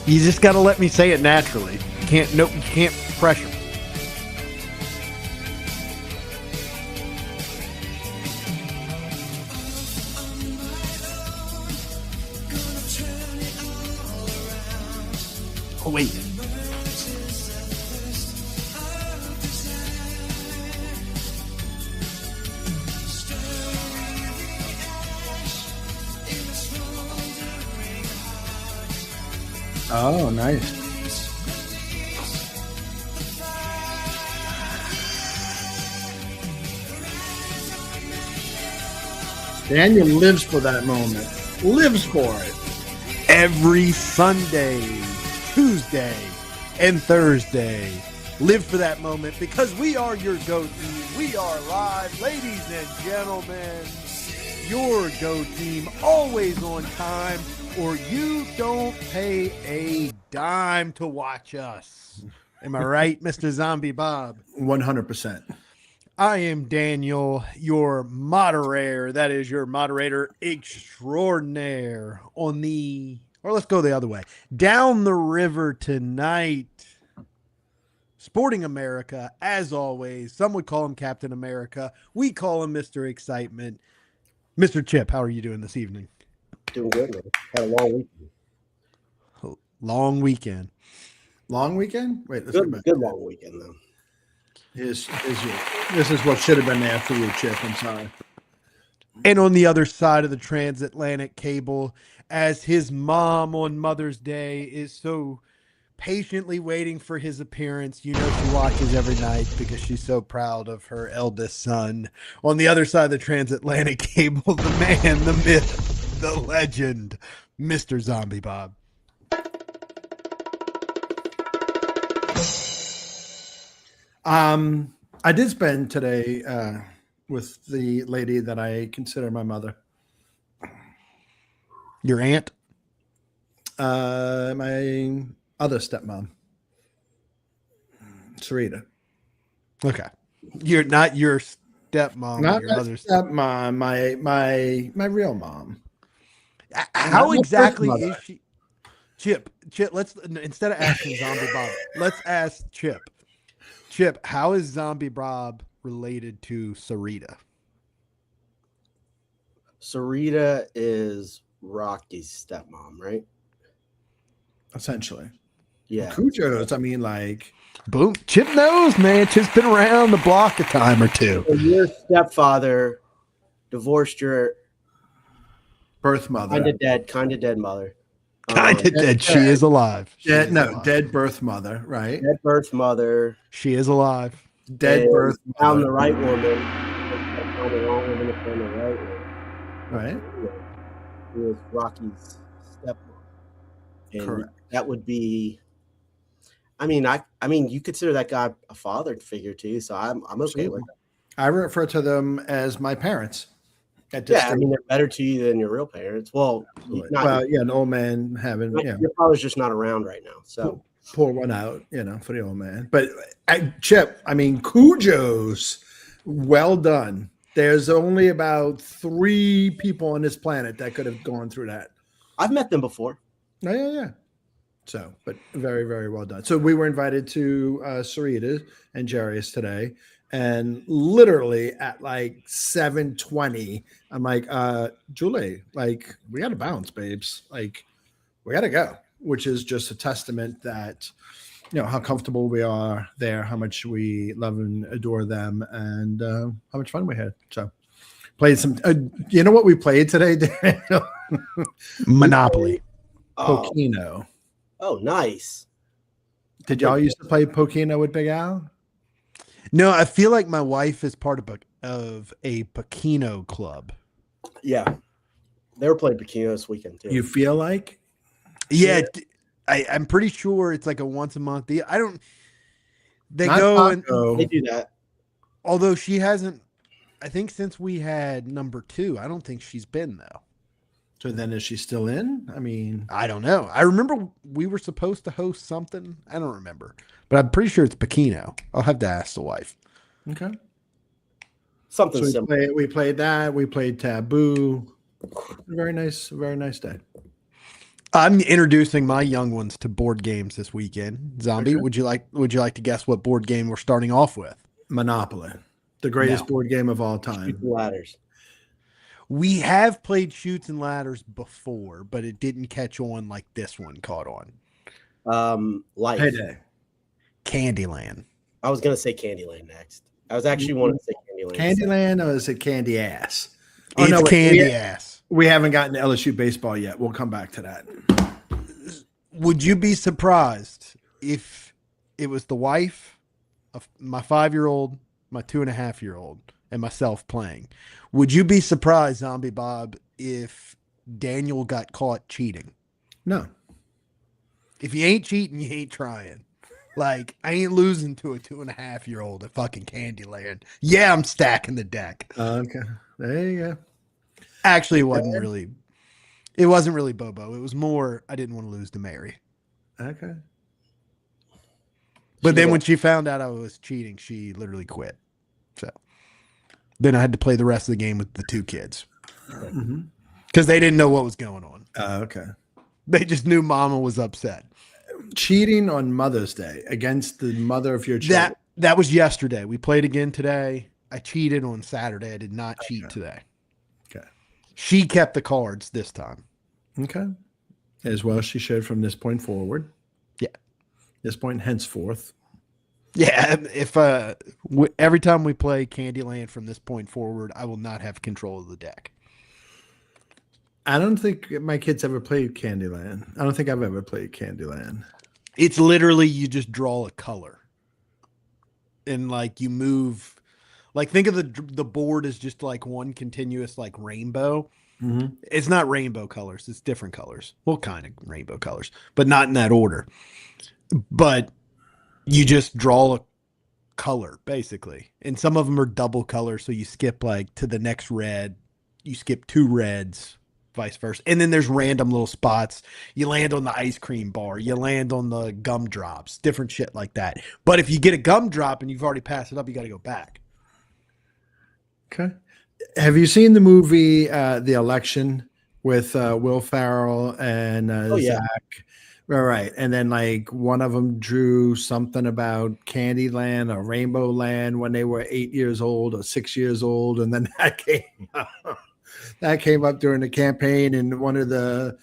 You just got to let me say it naturally. You can't pressure me. Oh, wait. Oh, nice. Daniel lives for that moment. Lives for it. Every Sunday, Tuesday, and Thursday. Live for that moment because we are your Geaux Team. We are live, ladies and gentlemen. Your Geaux Team, always on time, or you don't pay a dime to watch us. Am I right, Mr. Zombie Bob? 100%. I am Daniel, your moderator. That is your moderator extraordinaire on the, or let's go the other way. Down the river tonight, Sporting America, as always. Some would call him Captain America. We call him Mr. Excitement. Mr. Chip, how are you doing this evening? Doing good, man. Had a long weekend. Long weekend. Long weekend? Wait, let's go back. Good long weekend, though. This is what should have been there for you, Chip. I'm sorry. And on the other side of the transatlantic cable, as his mom on Mother's Day is so patiently waiting for his appearance. You know, she watches every night because she's so proud of her eldest son. On the other side of the transatlantic cable, the man, the myth, the legend, Mr. Zombie Bob. I did spend today with the lady that I consider my mother. Your aunt? My other stepmom, Sarita. Okay. You're not your stepmom, Not your my other stepmom, my real mom. How My exactly first is mother. she? Chip, let's, instead of asking Zombie Bob, let's ask Chip. Chip, how is Zombie Bob related to Sarita? Sarita is Rocky's stepmom, right? Essentially. Yeah. Cujo's, I mean, like, Boom. Chip knows, man. Chip's been around the block a time or two. So your stepfather divorced your birth mother. kind of dead mother. Kind of dead. She is alive. Dead birth mother, right? Dead birth mother. She is alive. Dead birth Found mother. the right woman. Found the wrong woman to find the right woman. Right. It was Rocky's stepmom. And Correct. that would be. I mean, you consider that guy a father figure too, so I'm okay with that. I refer to them as my parents. Yeah, I mean, they're better to you than your real parents. Well, an old man having, your father's just not around right now, so pour one out, for the old man. But Chip, I mean, Cujo's, well done. There's only about 3 people on this planet that could have gone through that. I've met them before. Yeah. So, but very, very well done. So we were invited to Sarita and Jarius today, and literally at like 7:20, I'm like, Julie, like, we got to bounce, babes. Like, we got to go, which is just a testament that, how comfortable we are there, how much we love and adore them, and how much fun we had. So played some, you know what we played today, Daniel? Monopoly. Pokino. Oh, nice. Did y'all used to play Pokino with Big Al? No, I feel like my wife is part of a Pokino club. Yeah. They were playing Pokino this weekend, too. You feel like? Yeah. I'm pretty sure it's like a once a month deal. They do that. Although she hasn't, I think since we had number 2, I don't think she's been, though. So then is she still in? I mean, I don't know. I remember we were supposed to host something. I don't remember, but I'm pretty sure it's Pokino. I'll have to ask the wife. Okay. Something so similar. We played that. We played Taboo. Very nice day. I'm introducing my young ones to board games this weekend. Zombie, Okay. would you like to guess what board game we're starting off with? Monopoly, the greatest No. board game of all Shoot time. the ladders. We have played Shoots and Ladders before, but it didn't catch on like this one caught on. Life. Payday. Candyland. I was gonna say Candyland next. I was actually wanting to say Candyland. Candyland, or is it Candy Ass? It's wait, Candy Ass. We haven't gotten to LSU baseball yet. We'll come back to that. Would you be surprised if it was the wife of my 5-year-old, my 2.5-year-old, and myself playing? Would you be surprised, Zombie Bob, if Daniel got caught cheating? No. If you ain't cheating, you ain't trying. Like, I ain't losing to a 2.5-year-old at fucking Candyland. Yeah, I'm stacking the deck. Okay. There you go. Actually, it wasn't really Bobo. It was more I didn't want to lose to Mary. Okay. But then when she found out I was cheating, she literally quit. So then I had to play the rest of the game with the two kids because they didn't know what was going on. Okay. They just knew Mama was upset. Cheating on Mother's Day against the mother of your child. That was yesterday. We played again today. I cheated on Saturday. I did not cheat today. Okay. She kept the cards this time. Okay. As well as she should from this point forward. Yeah. This point henceforth. Yeah. If every time we play Candyland from this point forward, I will not have control of the deck. I don't think my kids ever played Candyland. I don't think I've ever played Candyland. It's literally you just draw a color. And like you move, like think of the board as just like one continuous like rainbow. Mm-hmm. It's not rainbow colors. It's different colors. Well, kind of rainbow colors, but not in that order. But you just draw a color basically. And some of them are double colors. So you skip like to the next red, you skip 2 reds, vice versa. And then there's random little spots. You land on the ice cream bar. You land on the gumdrops, different shit like that. But if you get a gumdrop and you've already passed it up, you got to go back. Okay. Have you seen the movie The Election with Will Ferrell and Zach? Right. And then like one of them drew something about Candyland or Rainbow Land when they were 8 years old or 6 years old. And then that came up during the campaign, and one of the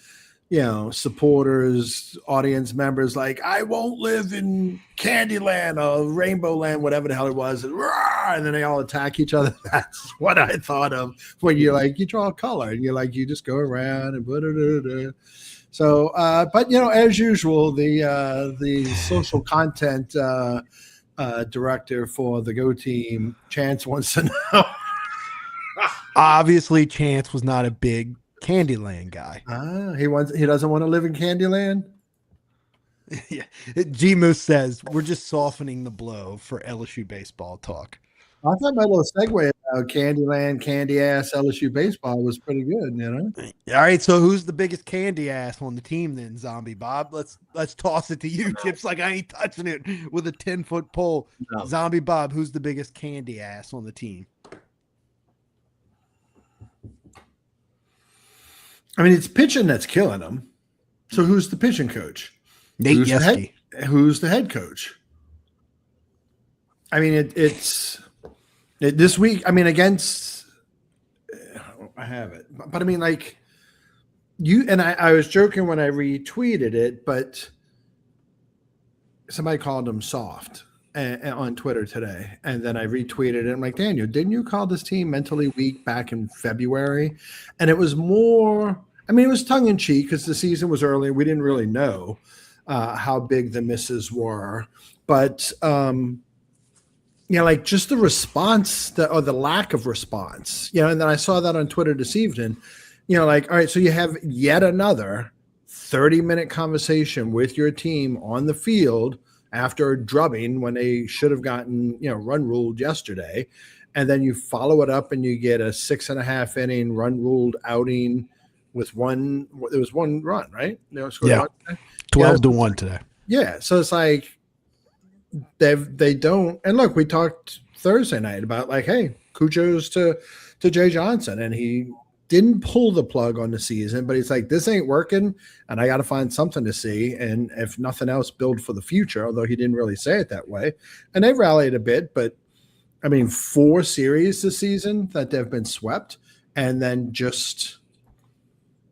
supporters, audience members, like, I won't live in Candyland or Rainbow Land, whatever the hell it was, and then they all attack each other. That's what I thought of when you're like, you draw a color and you're like, you just go around and blah. So but as usual, the social content director for the Geaux Team, Chance, wants to know. Obviously, Chance was not a big Candyland guy. He doesn't want to live in Candyland. Yeah. G Moose says we're just softening the blow for LSU baseball talk. I thought my little segue about Candyland, candy ass LSU baseball was pretty good, All right, so who's the biggest candy ass on the team then, Zombie Bob? Let's toss it to you. Chip's like, I ain't touching it with a 10-foot pole. No. Zombie Bob, who's the biggest candy ass on the team? I mean, it's pitching that's killing them. So who's the pitching coach? Nate Yeske. Who's the head coach? I mean, it's this week. I mean, against I have it, but I mean, like you and I was joking when I retweeted it, but somebody called him soft on Twitter today, and then I retweeted it. I'm like, Daniel, didn't you call this team mentally weak back in February? And it was more. I mean, it was tongue in cheek because the season was early. We didn't really know how big the misses were, but like just the response or the lack of response, and then I saw that on Twitter this evening, like, all right, so you have yet another 30-minute conversation with your team on the field after a drubbing when they should have gotten, run ruled yesterday. And then you follow it up and you get a 6.5 inning run ruled outing with one. There was one run, right? Yeah. 12-1 today. Yeah. So it's like, they don't, and look, we talked Thursday night about like, hey, kudos to Jay Johnson, and he didn't pull the plug on the season, but he's like, this ain't working, and I got to find something to see. And if nothing else, build for the future, although he didn't really say it that way. And they rallied a bit, but I mean, 4 series this season that they've been swept, and then just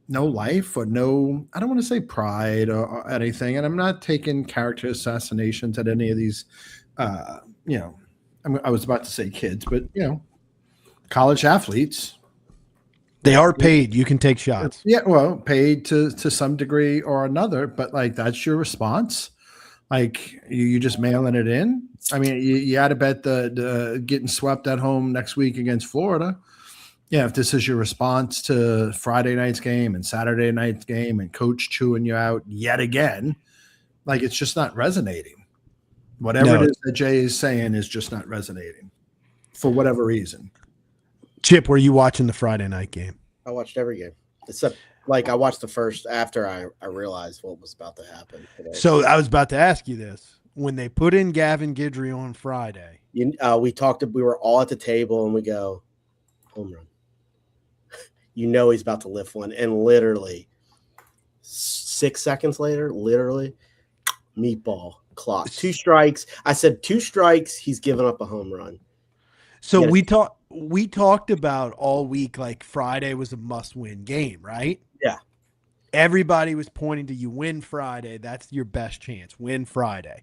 no life or no, I don't want to say pride or anything. And I'm not taking character assassinations at any of these, I was about to say kids, but, college athletes. They are paid. You can take shots. Yeah, well, paid to some degree or another, but like that's your response. Like you just mailing it in. I mean, you had to bet the getting swept at home next week against Florida. Yeah, if this is your response to Friday night's game and Saturday night's game and coach chewing you out yet again, like it's just not resonating. Whatever it is that Jay is saying is just not resonating for whatever reason. Chip, were you watching the Friday night game? I watched every game except I watched the first after I realized what was about to happen today. So I was about to ask you this. When they put in Gavin Guidry on Friday, we were all at the table and we go, home run. He's about to lift one. And literally 6 seconds later, meatball clock. 2 strikes. I said 2 strikes. He's given up a home run. So we talked about all week, like Friday was a must-win game, right? Yeah. Everybody was pointing to you win Friday. That's your best chance. Win Friday.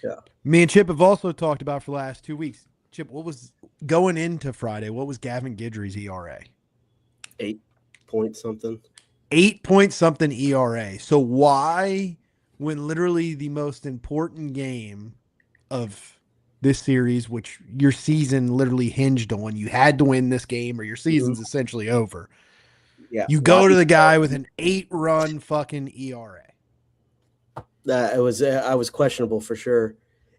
Yeah. Me and Chip have also talked about for the last 2 weeks. Chip, what was going into Friday? What was Gavin Guidry's ERA? 8 point something. 8 point something ERA. So why, when literally the most important game of this series, which your season literally hinged on, you had to win this game or your season's essentially over. Yeah. You go to the guy with an 8-run fucking ERA. I was questionable for sure.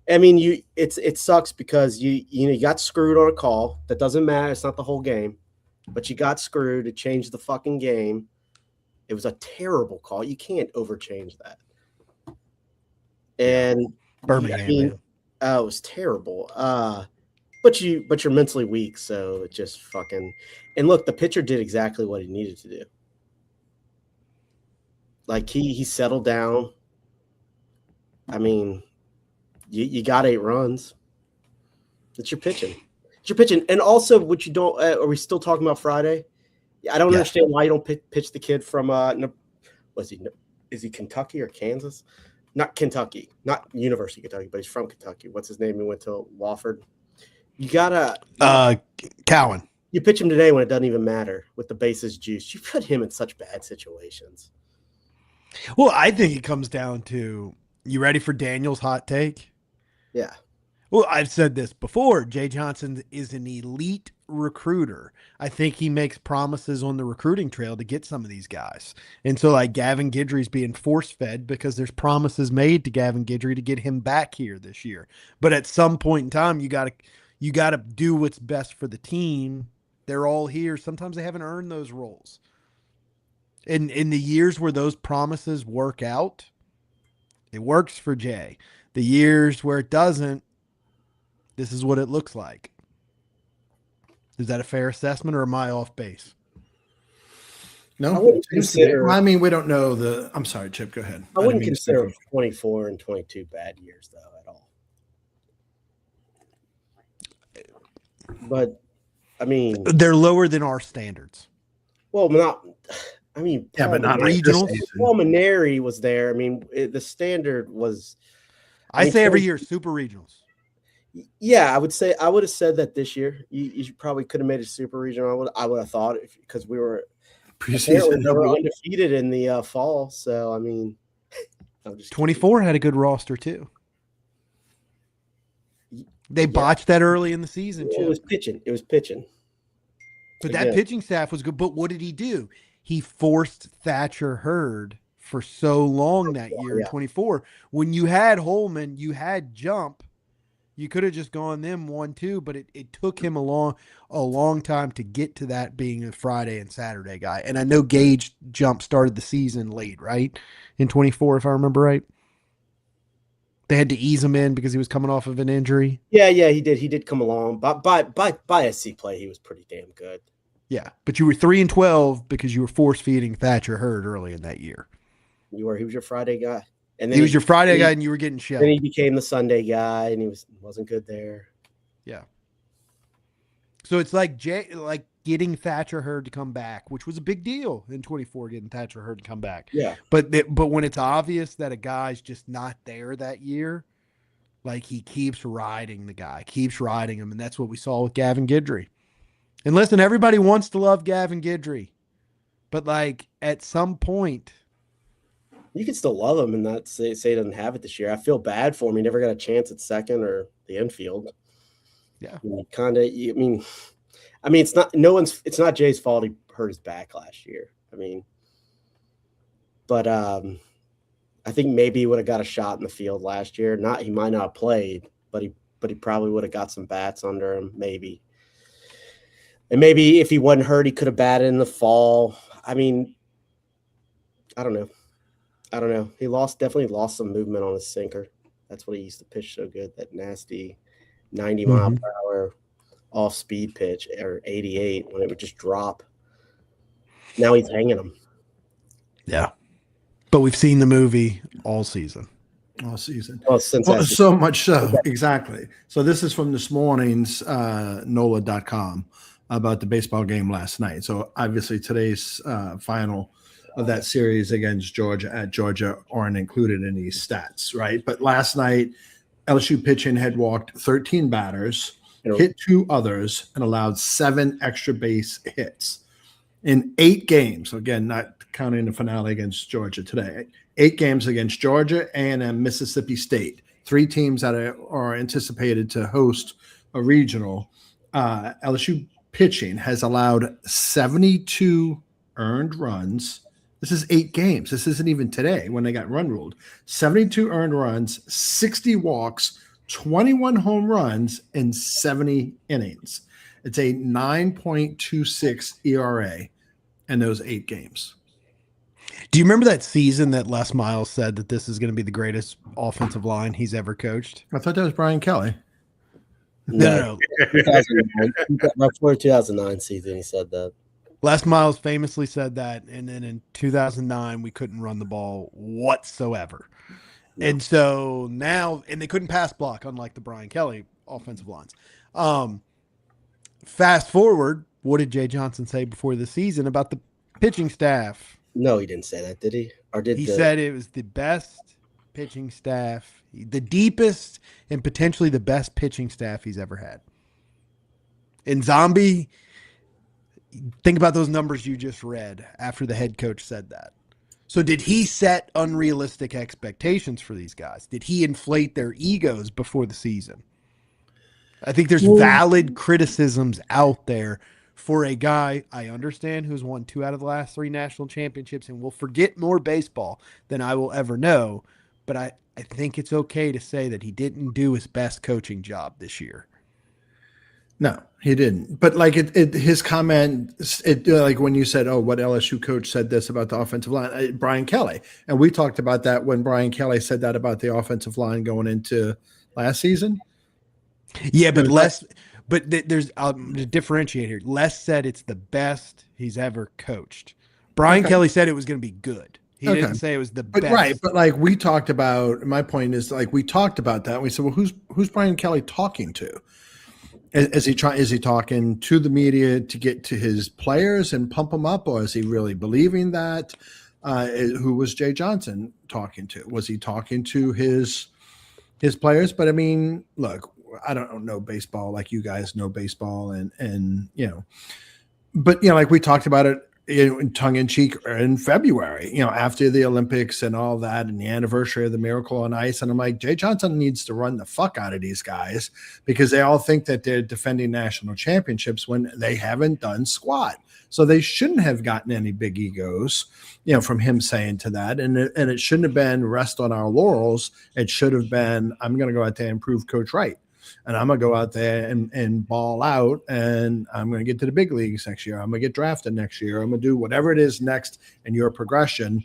I mean, it sucks because you got screwed on a call. That doesn't matter. It's not the whole game, but you got screwed. It changed the fucking game. It was a terrible call. You can't overchange that. And Birmingham. It was terrible. But you're mentally weak, so it just fucking. And look, the pitcher did exactly what he needed to do. Like he settled down. I mean, you got 8 runs. It's your pitching. And also, what you don't. Are we still talking about Friday? I don't understand why you don't pitch the kid from. Is he Kentucky or Kansas? Not Kentucky, not University of Kentucky, but he's from Kentucky. What's his name? He went to Wofford. You gotta Cowan. You pitch him today when it doesn't even matter with the bases juiced. You put him in such bad situations. Well, I think it comes down to, you ready for Daniel's hot take? Yeah. Well, I've said this before. Jay Johnson is an elite recruiter. I think he makes promises on the recruiting trail to get some of these guys. And so like Gavin Guidry's being force-fed because there's promises made to Gavin Guidry to get him back here this year. But at some point in time, you got to do what's best for the team. They're all here. Sometimes they haven't earned those roles. In the years where those promises work out, it works for Jay. The years where it doesn't, this is what it looks like. Is that a fair assessment, or am I off base? No, I wouldn't consider. I mean, we don't know the. I'm sorry, Chip. Go ahead. I wouldn't consider 24 and 22 bad years, though, at all. But I mean, they're lower than our standards. Well, not. I mean, yeah, but not regionals. Paul Maneri was there. I mean, the standard was. I say every year, super regionals. Yeah, I would have said that this year. You probably could have made a super regional. I would have thought, because we were preseason undefeated in the fall. So I mean, 24 had a good roster too. They botched that early in the season. It was pitching. But that pitching staff was good. But what did he do? He forced Thatcher Hurd for so long that year in 24. When you had Holman, you had Jump. You could have just gone them 1-2, but it took him a long time to get to that being a Friday and Saturday guy. And I know Gage Jump started the season late, right? In 24, if I remember right. They had to ease him in because he was coming off of an injury. Yeah, he did. He did come along. But by SC play, he was pretty damn good. Yeah, but you were 3-12 because you were force feeding Thatcher Hurd early in that year. He was your Friday guy, and then He was your Friday guy, and you were getting shelled. Then he became the Sunday guy, and he wasn't good there. Yeah. So it's like getting Thatcher Hurd to come back, which was a big deal in 24, getting Thatcher Hurd to come back. Yeah. But when it's obvious that a guy's just not there that year, like he keeps riding the guy, keeps riding him, and that's what we saw with Gavin Guidry. And listen, everybody wants to love Gavin Guidry, but like at some point, you can still love him and not say he doesn't have it this year. I feel bad for him. He never got a chance at second or the infield. Yeah, it's not Jay's fault. He hurt his back last year. But I think maybe he would have got a shot in the field last year. He might not have played, but he probably would have got some bats under him, maybe. And maybe if he wasn't hurt, he could have batted in the fall. I don't know. He definitely lost some movement on his sinker. That's what he used to pitch so good, that nasty 90 mile per hour off speed pitch, or 88 when it would just drop. Now he's hanging them. Yeah. But we've seen the movie all season. All season. So much so. Exactly. So this is from this morning's NOLA.com about the baseball game last night. So obviously today's final of that series against Georgia at Georgia aren't included in these stats, right? But last night, LSU pitching had walked 13 batters, hit 2 others, and allowed 7 extra base hits in 8 games. So again, not counting the finale against Georgia today. 8 games against Georgia and Mississippi State, 3 teams that are anticipated to host a regional. LSU pitching has allowed 72 earned runs. This is 8 games. This isn't even today when they got run ruled. 72 earned runs, 60 walks, 21 home runs in 70 innings. It's a 9.26 ERA in those 8 games. Do you remember that season that Les Miles said that this is going to be the greatest offensive line he's ever coached? I thought that was Brian Kelly. No. 2009 season, he said that. Les Miles famously said that, and then in 2009, we couldn't run the ball whatsoever. No. And so now, and they couldn't pass block, unlike the Brian Kelly offensive lines. Fast forward, what did Jay Johnson say before the season about the pitching staff? No, he didn't say that, did he? He said it was the best pitching staff, the deepest and potentially the best pitching staff he's ever had. And Zombie, think about those numbers you just read after the head coach said that. So did he set unrealistic expectations for these guys? Did he inflate their egos before the season? I think there's valid criticisms out there for a guy, I understand, who's won 2 out of the last 3 national championships and will forget more baseball than I will ever know. But I think it's okay to say that he didn't do his best coaching job this year. No, he didn't. But like his comment, like when you said, "Oh, what LSU coach said this about the offensive line?" Brian Kelly, and we talked about that when Brian Kelly said that about the offensive line going into last season. Yeah, but there's to differentiate here. Les said it's the best he's ever coached. Brian Kelly said it was going to be good. He didn't say it was the best. Right, but like we talked about, my point is like we talked about that. And we said, well, who's Brian Kelly talking to? Is he talking to the media to get to his players and pump them up, or is he really believing that? Who was Jay Johnson talking to? Was he talking to his players? But I mean, look, I don't know baseball like you guys know baseball, and but like we talked about it in tongue in cheek in February, after the Olympics and all that, and the anniversary of the Miracle on Ice. And I'm like, Jay Johnson needs to run the fuck out of these guys because they all think that they're defending national championships when they haven't done squat. So they shouldn't have gotten any big egos, from him saying to that. And it shouldn't have been rest on our laurels. It should have been, I'm going to go out there and prove Coach right. And I'm going to go out there and ball out, and I'm going to get to the big leagues next year. I'm going to get drafted next year. I'm going to do whatever it is next in your progression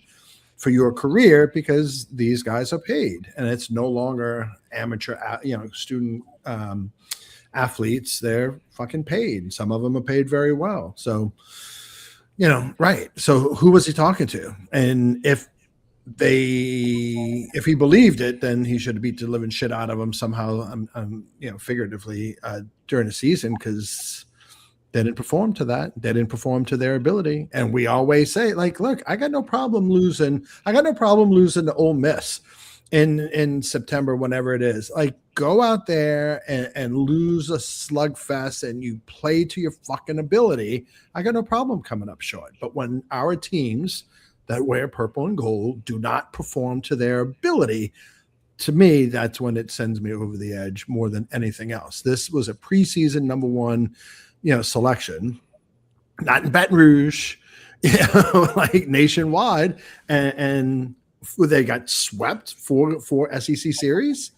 for your career because these guys are paid. And it's no longer amateur, student athletes, they're fucking paid. Some of them are paid very well. So, right. So who was he talking to? And if he believed it, then he should have beat the living shit out of them somehow, figuratively during the season, because they didn't perform to that. They didn't perform to their ability. And we always say, like, look, I got no problem losing to Ole Miss in September, whenever it is. Like, go out there and lose a slugfest and you play to your fucking ability. I got no problem coming up short. But when our teams that wear purple and gold do not perform to their ability, to me, that's when it sends me over the edge more than anything else. This was a preseason number one, selection, not in Baton Rouge, like nationwide, and they got swept for SEC series.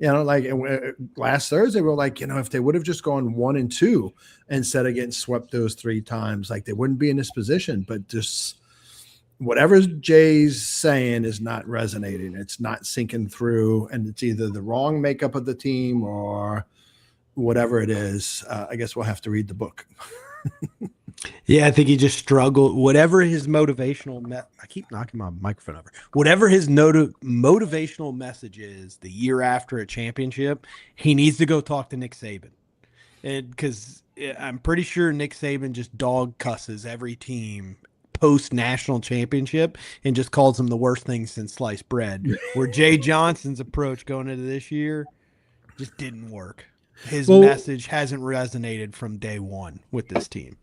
Last Thursday, we were like, if they would have just gone 1-2 instead of getting swept those 3 times, like they wouldn't be in this position. But just whatever Jay's saying is not resonating. It's not sinking through, and it's either the wrong makeup of the team or whatever it is. I guess we'll have to read the book. Yeah, I think he just struggled. Whatever his motivational I keep knocking my microphone over. Whatever his motivational message is the year after a championship, he needs to go talk to Nick Saban. And because I'm pretty sure Nick Saban just dog cusses every team post-national championship and just calls them the worst thing since sliced bread. Where Jay Johnson's approach going into this year just didn't work. His message hasn't resonated from day one with this team.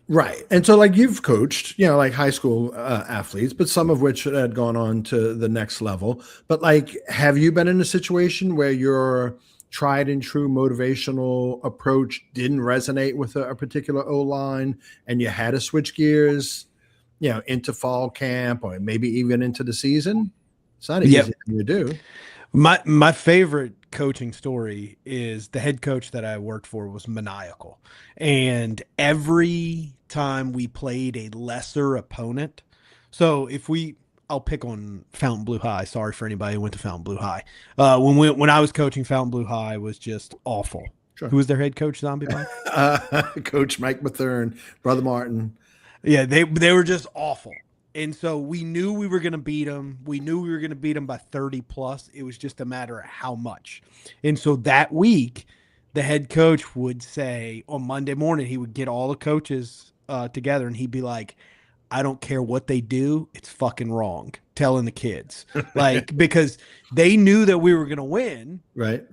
Right. And so, like, you've coached, like high school athletes, but some of which had gone on to the next level. But, like, have you been in a situation where your tried and true motivational approach didn't resonate with a particular O-line and you had to switch gears, into fall camp or maybe even into the season? It's not easy to do. My favorite coaching story is the head coach that I worked for was maniacal. And every time we played a lesser opponent, so I'll pick on Fountain High. Sorry for anybody who went to Fountain High. When I was coaching, Fountain High was just awful. Sure. Who was their head coach, Zombie Mike? Coach Mike Mathern, Brother Martin. Yeah, they were just awful. And so we knew we were going to beat them. We knew we were going to beat them by 30 plus. It was just a matter of how much. And so that week, the head coach would say on Monday morning, he would get all the coaches together and he'd be like, I don't care what they do. It's fucking wrong. Telling the kids, because they knew that we were going to win. Right.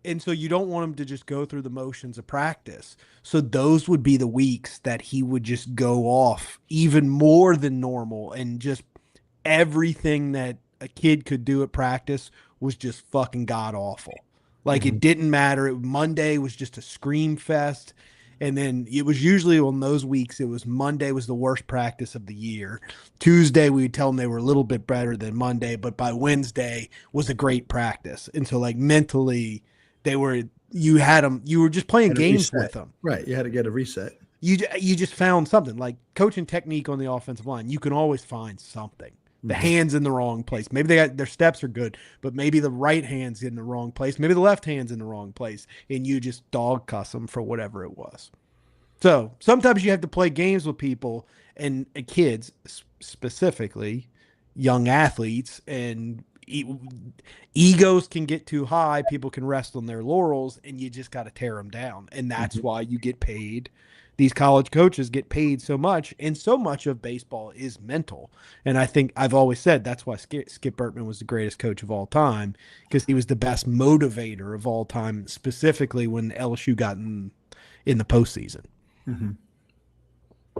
And so you don't want him to just go through the motions of practice. So those would be the weeks that he would just go off even more than normal. And just everything that a kid could do at practice was just fucking god awful. It didn't matter. Monday was just a scream fest. And then it was usually on those weeks, it was Monday was the worst practice of the year. Tuesday, we would tell them they were a little bit better than Monday, but by Wednesday was a great practice. And so mentally, you were just playing games with them. Right. You had to get a reset. You just found something like coaching technique on the offensive line. You can always find something. The hand's in the wrong place. Maybe their steps are good, but maybe the right hand's in the wrong place. Maybe the left hand's in the wrong place, and you just dog cuss them for whatever it was. So sometimes you have to play games with people and kids, specifically young athletes, and egos can get too high. People can rest on their laurels, and you just got to tear them down. And that's why you get paid. These college coaches get paid so much, and so much of baseball is mental. And I think I've always said that's why Skip Bertman was the greatest coach of all time, because he was the best motivator of all time, specifically when LSU got in the postseason. Mm-hmm.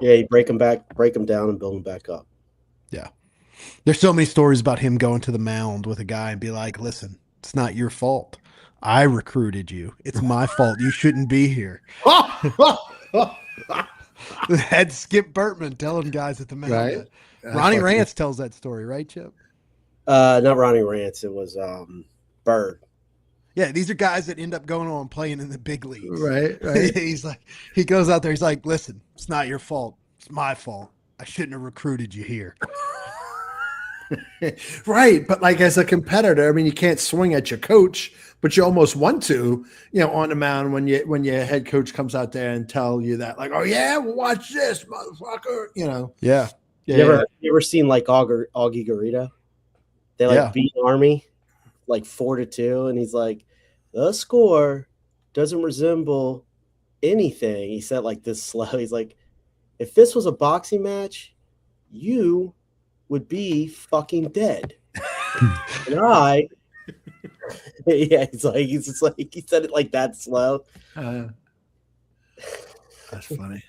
Yeah, you break them down and build them back up. Yeah. There's so many stories about him going to the mound with a guy and be like, listen, it's not your fault. I recruited you. It's my fault. You shouldn't be here. Had Skip Bertman telling guys at the mound. Right. Ronnie Rance tells that story, right, Chip? Not Ronnie Rance. It was Bird. Yeah, these are guys that end up going on playing in the big leagues. Right. He goes out there. He's like, listen, it's not your fault. It's my fault. I shouldn't have recruited you here. Right. But like as a competitor, I mean, you can't swing at your coach, but you almost want to, on the mound when your head coach comes out there and tell you that, like, oh yeah, well, watch this, motherfucker. Yeah. You ever seen like Augie Garrido? They beat Army like 4-2, and he's like, the score doesn't resemble anything. He said like this slow. He's like, if this was a boxing match, you would be fucking dead. And yeah, he said it like that slow. That's funny.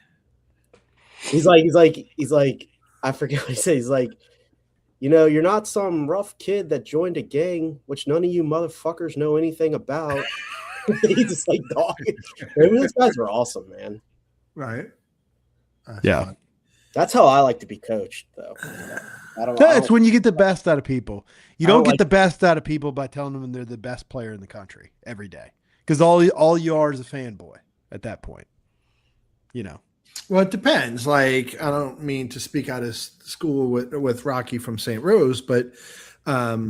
He's like, I forget what he said. He's like, you're not some rough kid that joined a gang, which none of you motherfuckers know anything about. He's just like, dog. Those guys are awesome, man. Right. Yeah. Fun. That's how I like to be coached, though. It's when you get the best out of people. You don't get the best out of people by telling them they're the best player in the country every day. Because all you are is a fanboy at that point. Well, it depends. Like, I don't mean to speak out of school with Rocky from St. Rose, but back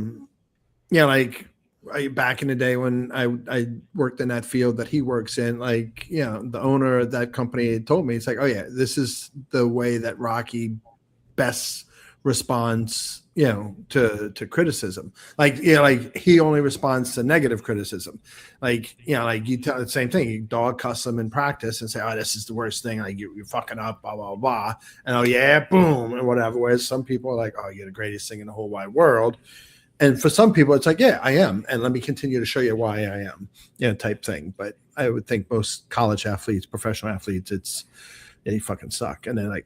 in the day when I worked in that field that he works in, like, the owner of that company told me, it's like, oh yeah, this is the way that Rocky best responds, to criticism. Like, like he only responds to negative criticism. Like, like you tell the same thing, you dog cuss him in practice and say, oh, this is the worst thing. Like you're fucking up, blah, blah, blah. And oh yeah, boom, and whatever. Whereas some people are like, oh, you're the greatest thing in the whole wide world. And for some people, it's like, yeah, I am. And let me continue to show you why I am, type thing. But I would think most college athletes, professional athletes, it's, you fucking suck. And they're like,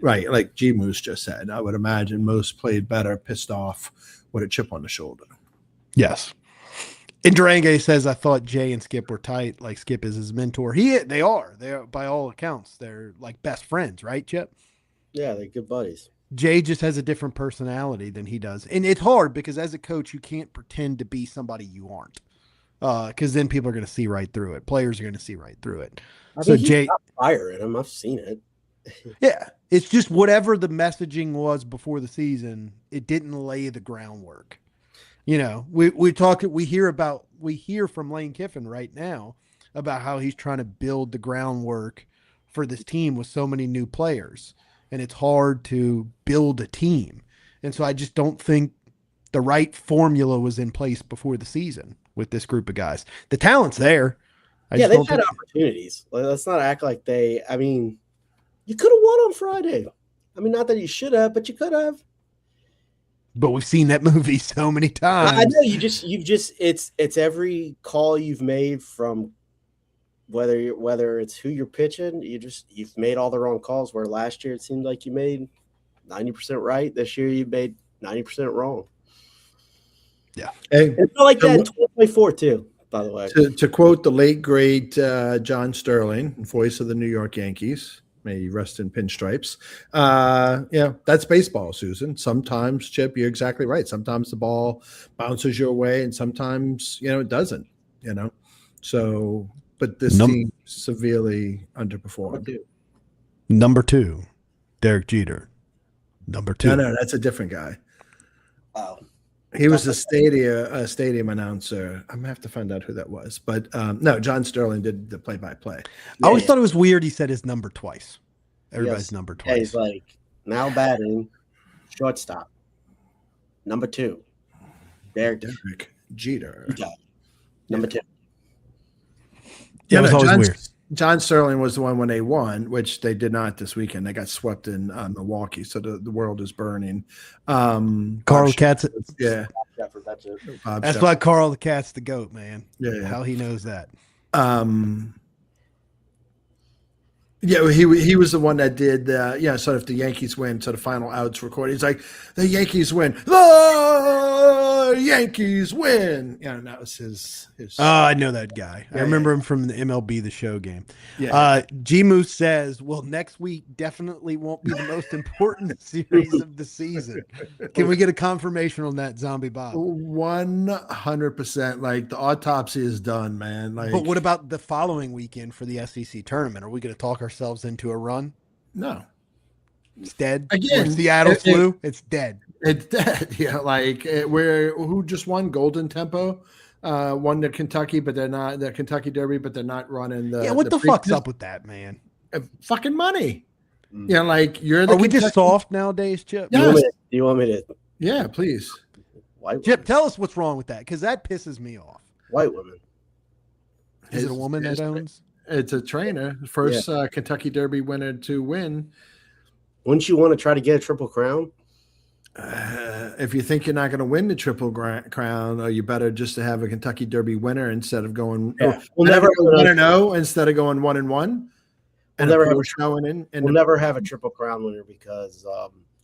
right. Like G Moose just said, I would imagine most played better, pissed off with a chip on the shoulder. Yes. And Durange says, I thought Jay and Skip were tight. Like Skip is his mentor. They are by all accounts. They're like best friends, right, Chip? Yeah, they're good buddies. Jay just has a different personality than he does. And it's hard because as a coach, you can't pretend to be somebody you aren't. Because then people are going to see right through it. Players are going to see right through it. Jay got fire in him. I've seen it. Yeah. It's just whatever the messaging was before the season, it didn't lay the groundwork. We hear from Lane Kiffin right now about how he's trying to build the groundwork for this team with so many new players. And it's hard to build a team. And so I just don't think the right formula was in place before the season with this group of guys. The talent's there. They've had opportunities. Let's not act like you could have won on Friday. I mean, not that you should have, but you could have. But we've seen that movie so many times. I know it's every call you've made from whether it's who you're pitching, you've made all the wrong calls. Where last year it seemed like you made 90% right. This year you made 90% wrong. Yeah, hey, it's not like that in 2024 too. By the way, to quote the late great John Sterling, voice of the New York Yankees, may he rest in pinstripes. That's baseball, Susan. Sometimes, Chip, you're exactly right. Sometimes the ball bounces your way, and sometimes it doesn't. So. But this team severely underperformed. Number 2, Derek Jeter. Number 2. No, that's a different guy. Oh, he was a stadium announcer. I'm gonna have to find out who that was. But no, John Sterling did the play-by-play. I always thought it was weird. He said his number twice. Everybody's number twice. Yeah, he's like now batting shortstop. Number 2, Derek Jeter. Number 2. Yeah, it was always weird. John Sterling was the one when they won, which they did not this weekend. They got swept in Milwaukee, so the world is burning. Carl Katz. Yeah. That's why Carl the Cat's the GOAT, man. Yeah. How he knows that. Yeah, he was the one that did sort of the Yankees win, so the final outs recorded. He's like, the Yankees win. The Yankees win. Yeah, and that was his Oh, I know that guy. I remember him from the MLB The Show game. Yeah. G Moose says, well, next week definitely won't be the most important series of the season. Can we get a confirmation on that, Zombie Bob? 100%. Like, the autopsy is done, man. Like, but what about the following weekend for the SEC tournament? Are we going to talk ourselves into a run? No. It's dead. Again, Seattle flu. It's dead. It's dead. Yeah, like who just won Golden Tempo? Won the Kentucky, but they're not the Kentucky Derby, but they're not running the. Yeah, what the fuck's Preakness. up with that, man? Fucking money. Yeah, like you're the. Are we just soft nowadays, Chip? Yes. Do you want me to? Yeah, please. White Chip, women. tell us what's wrong with that, because that pisses me off. White women. Is it a woman that owns? It's a trainer, first Kentucky Derby winner to win. Wouldn't you want to try to get a triple crown? If you think you're not going to win the triple crown, or you better just to have a Kentucky Derby winner instead of going. Yeah. We'll never go 1-0 instead of going 1-1. We'll never have we'll never have a triple crown winner because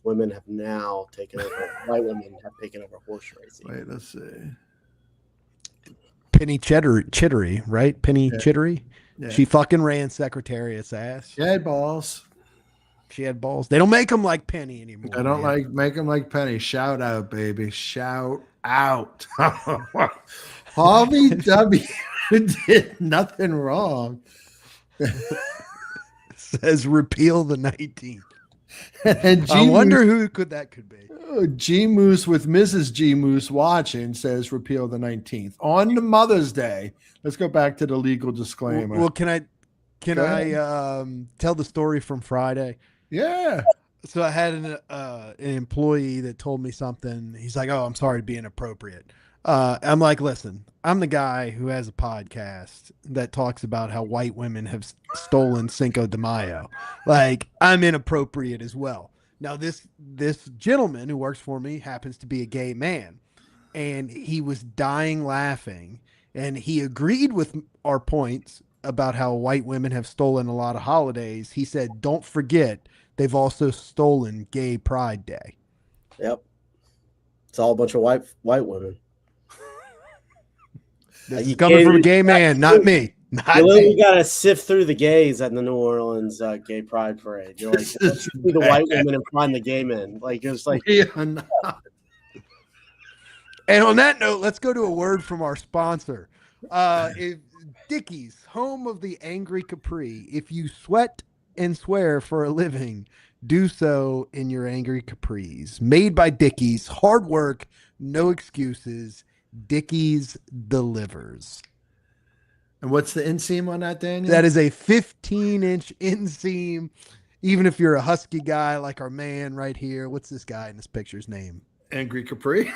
women have now taken over. White women have taken over horse racing. Wait, let's see. Penny Chittery, right? Penny Chittery. Yeah. She fucking ran Secretariat's ass. She had balls. She had balls. They don't make them like Penny anymore. They don't make them like Penny. Shout out, baby. Shout out. Harvey W. did nothing wrong. Says repeal the 19th. And I wonder who that could be. G Moose with Mrs. G Moose watching says repeal the 19th on the Mother's Day. Let's go back to the legal disclaimer. Well, can I tell the story from Friday? Yeah. So I had an employee that told me something. He's like, "Oh, I'm sorry to be inappropriate." I'm like, "Listen, I'm the guy who has a podcast that talks about how white women have stolen Cinco de Mayo. Like, I'm inappropriate as well." Now, this gentleman who works for me happens to be a gay man, and he was dying laughing, and he agreed with our points about how white women have stolen a lot of holidays. He said, "Don't forget, they've also stolen Gay Pride Day." Yep, it's all a bunch of white women. This is coming from a gay man, not me. You gotta sift through the gays at the New Orleans Gay Pride Parade. You're like, let's see the white women and find the gay men. Like, you're just like, yeah. And on that note, let's go to a word from our sponsor. If Dickies, home of the Angry Capri. If you sweat and swear for a living, do so in your Angry Capris. Made by Dickies, hard work, no excuses. Dickies delivers. And what's the inseam on that, Daniel? That is a 15-inch inseam. Even if you're a husky guy like our man right here, what's this guy in this picture's name? Angry Capri.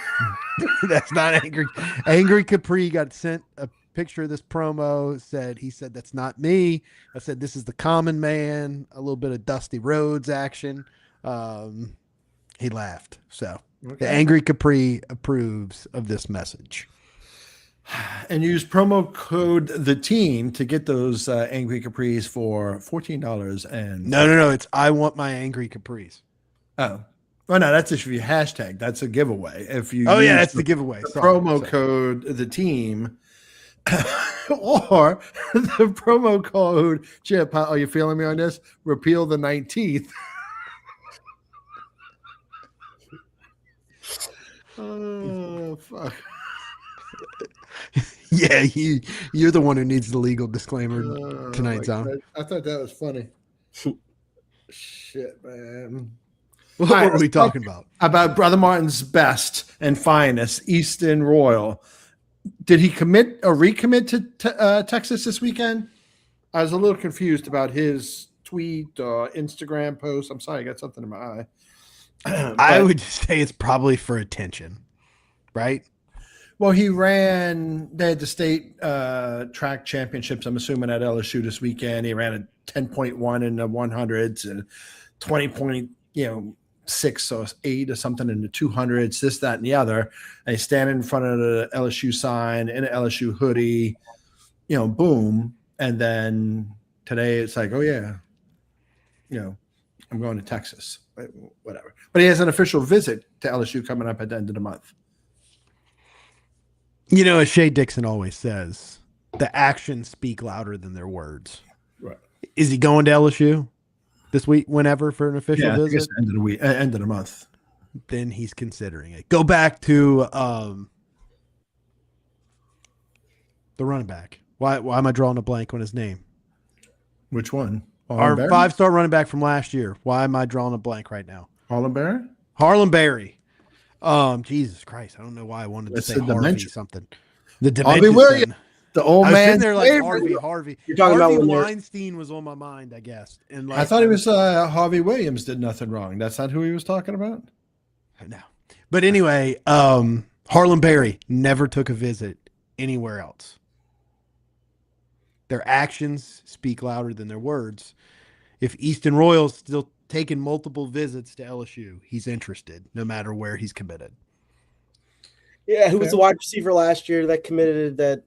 That's not Angry. Angry Capri got sent a picture of this promo. He said that's not me. I said this is the common man. A little bit of Dusty Rhodes action. He laughed. So the Angry Capri approves of this message. And use promo code the team to get those Angry Capris for $14. And no, it's I want my Angry Capris. Oh. Well, no, that's if you hashtag. That's a giveaway. If you that's the giveaway. Promo code the team, or the promo code Chip. How are you feeling me on this? Repeal the 19th. Oh fuck. Yeah, you're the one who needs the legal disclaimer tonight, Tom. I thought that was funny. Shit, man. What were we talking about? About Brother Martin's best and finest, Easton Royal. Did he commit or recommit to Texas this weekend? I was a little confused about his tweet or Instagram post. I'm sorry, I got something in my eye. I would say it's probably for attention, right? Well, they had the state track championships, I'm assuming, at LSU this weekend. He ran a 10.1 in the 100s and 20.6 or 8 or something in the 200s, this, that, and the other. And he's standing in front of the LSU sign in an LSU hoodie, boom. And then today it's like, oh, yeah, I'm going to Texas, whatever. But he has an official visit to LSU coming up at the end of the month. As Shea Dixon always says, the actions speak louder than their words. Right. Is he going to LSU this week, whenever, for an official visit? I guess end of the week, end of the month. Then he's considering it. Go back to the running back. Why am I drawing a blank on his name? Which one? Our 5-star running back from last year. Why am I drawing a blank right now? Harlem Berry? Harlem Berry. Jesus Christ. I don't know why I wanted to It's say the Harvey dementia. something. The Harvey dementia Williams, thing. the old I was sitting man's there like favorite. Harvey. You're talking about Harvey when they're Weinstein was on my mind, I guess. And like I thought he was Harvey Williams did nothing wrong. That's not who he was talking about? no. But anyway, Harlan Berry never took a visit anywhere else. Their actions speak louder than their words. If Easton Royal's still taking multiple visits to LSU, he's interested, no matter where he's committed. Yeah, who was the wide receiver last year that committed that?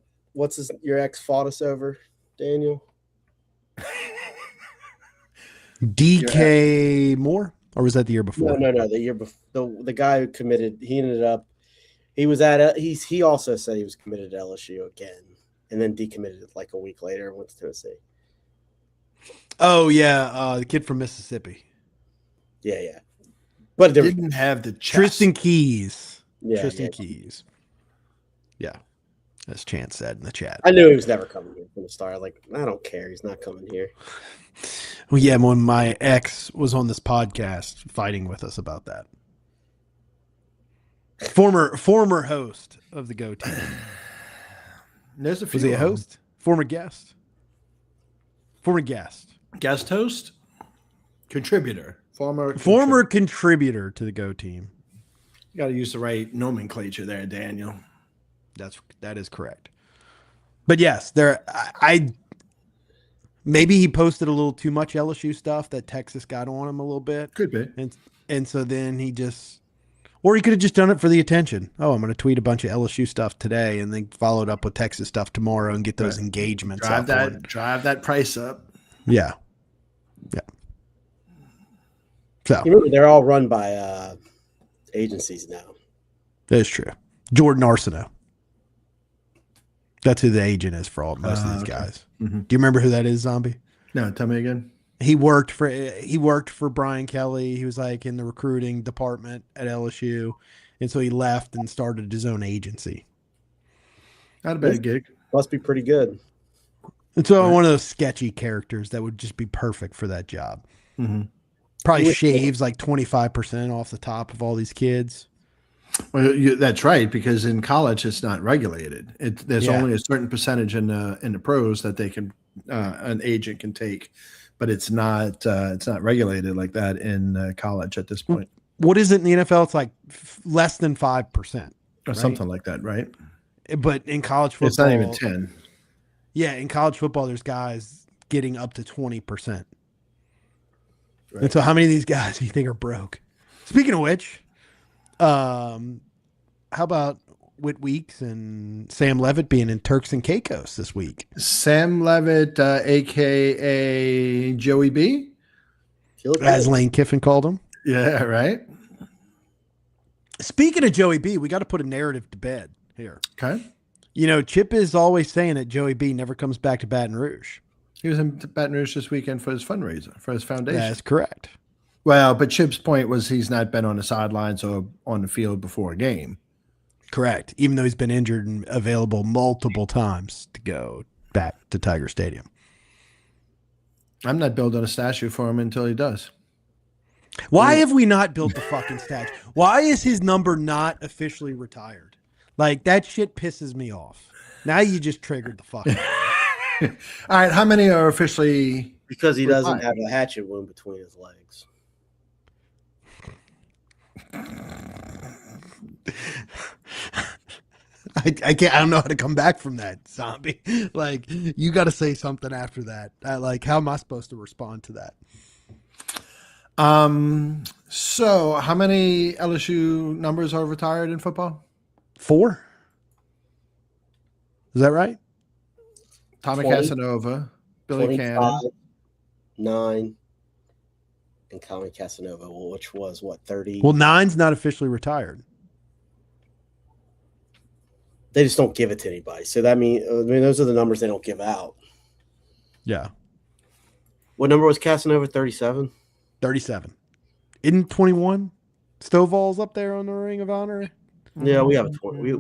Your ex fought us over, Daniel? DK Moore, or was that the year before? No. The year before, the guy who committed, he ended up. He was at. He also said he was committed to LSU again, and then decommitted like a week later and went to Tennessee. Oh yeah, the kid from Mississippi. Yeah. But there Didn't have the chest. Tristan Keys. Yeah, Keys. Yeah, as Chance said in the chat. I knew he was never coming here from the start. Like, I don't care. He's not coming here. Well, yeah, when my ex was on this podcast fighting with us about that. Former host of the Geaux Team. There's a few. Was he a host? Former guest. Guest host? Contributor. Former contributor to the Geaux Team. You got to use the right nomenclature there, Daniel. That is correct. But yes, maybe he posted a little too much LSU stuff that Texas got on him a little bit. Could be. And so then he could have just done it for the attention. Oh, I'm going to tweet a bunch of LSU stuff today and then followed up with Texas stuff tomorrow and get those engagements drive that price up. Yeah. So You remember, they're all run by agencies now. that is true. Jordan Arsenault. That's who the agent is for most of these guys. Mm-hmm. Do you remember who that is, Zombie? No, tell me again. He worked for Brian Kelly. He was like in the recruiting department at LSU. And so he left and started his own agency. Not a bad gig. Must be pretty good. And so one of those sketchy characters that would just be perfect for that job. Mm-hmm. Probably shaves like 25% off the top of all these kids. Well, that's right, because in college it's not regulated. There's only a certain percentage in the pros that they can an agent can take, but it's not regulated like that in college at this point. What is it in the NFL? It's like less than 5%, or something like that, right? But in college football, it's not even 10. Yeah, in college football, there's guys getting up to 20%. Right. And so, how many of these guys do you think are broke? Speaking of which, how about Whit Weeks and Sam Levitt being in Turks and Caicos this week? Sam Levitt, a.k.a. Joey B? As Lane Kiffin called him. Yeah, right. Speaking of Joey B, we got to put a narrative to bed here. Okay. You know, Chip is always saying that Joey B never comes back to Baton Rouge. He was in Baton Rouge this weekend for his fundraiser, for his foundation. That's correct. Well, but Chip's point was he's not been on the sidelines or on the field before a game. Correct. Even though he's been injured and available multiple times to go back to Tiger Stadium. I'm not building a statue for him until he does. Why have we not built the fucking statue? Why is his number not officially retired? Like, that shit pisses me off. Now you just triggered the fucking. All right, how many are officially? Because he doesn't have a hatchet wound between his legs. I can't. I don't know how to come back from that, Zombie. Like, you got to say something after that. How am I supposed to respond to that? So how many LSU numbers are retired in football? 4. Is that right? Tommy 20, Casanova, Billy Cannon, 9, and Tommy Casanova, which was what, 30? Well, 9's not officially retired. They just don't give it to anybody. So that means, those are the numbers they don't give out. Yeah. What number was Casanova? 37? 37. Isn't 21? Stovall's up there on the Ring of Honor. Yeah, we have a 20.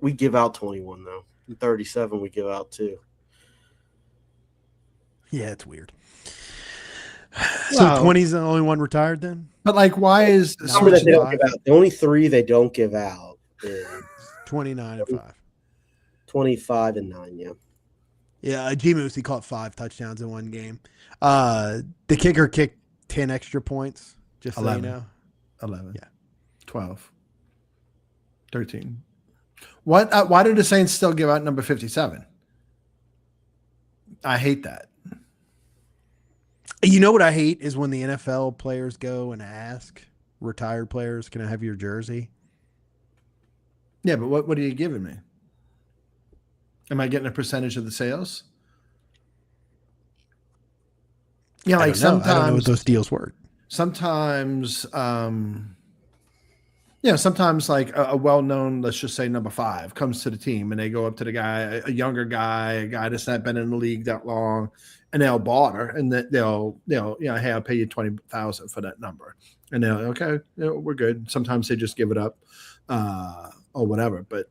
We give out 21 though. 37 we give out too. Yeah, it's weird. So 20's the only one retired then? But like, why is The number that they don't 95? give out. The only 3 they don't give out is 29 and 5. 25 and 9. Yeah. Yeah, G Moose, he caught 5 touchdowns in one game. The kicker kicked 10 extra points, just 11. so you know. 11. Yeah. 12. 13. What? Why did the Saints still give out number 57? I hate that. You know what I hate is when the NFL players go and ask retired players, can I have your jersey? Yeah, but what are you giving me? Am I getting a percentage of the sales? Yeah, like sometimes I don't know what those deals were. Sometimes, sometimes like a well-known, let's just say number 5 comes to the team and they go up to the guy, a younger guy, a guy that's not been in the league that long, and they'll barter and they'll hey, I'll pay you 20,000 for that number, and they're like, okay, we're good. Sometimes they just give it up, or whatever. But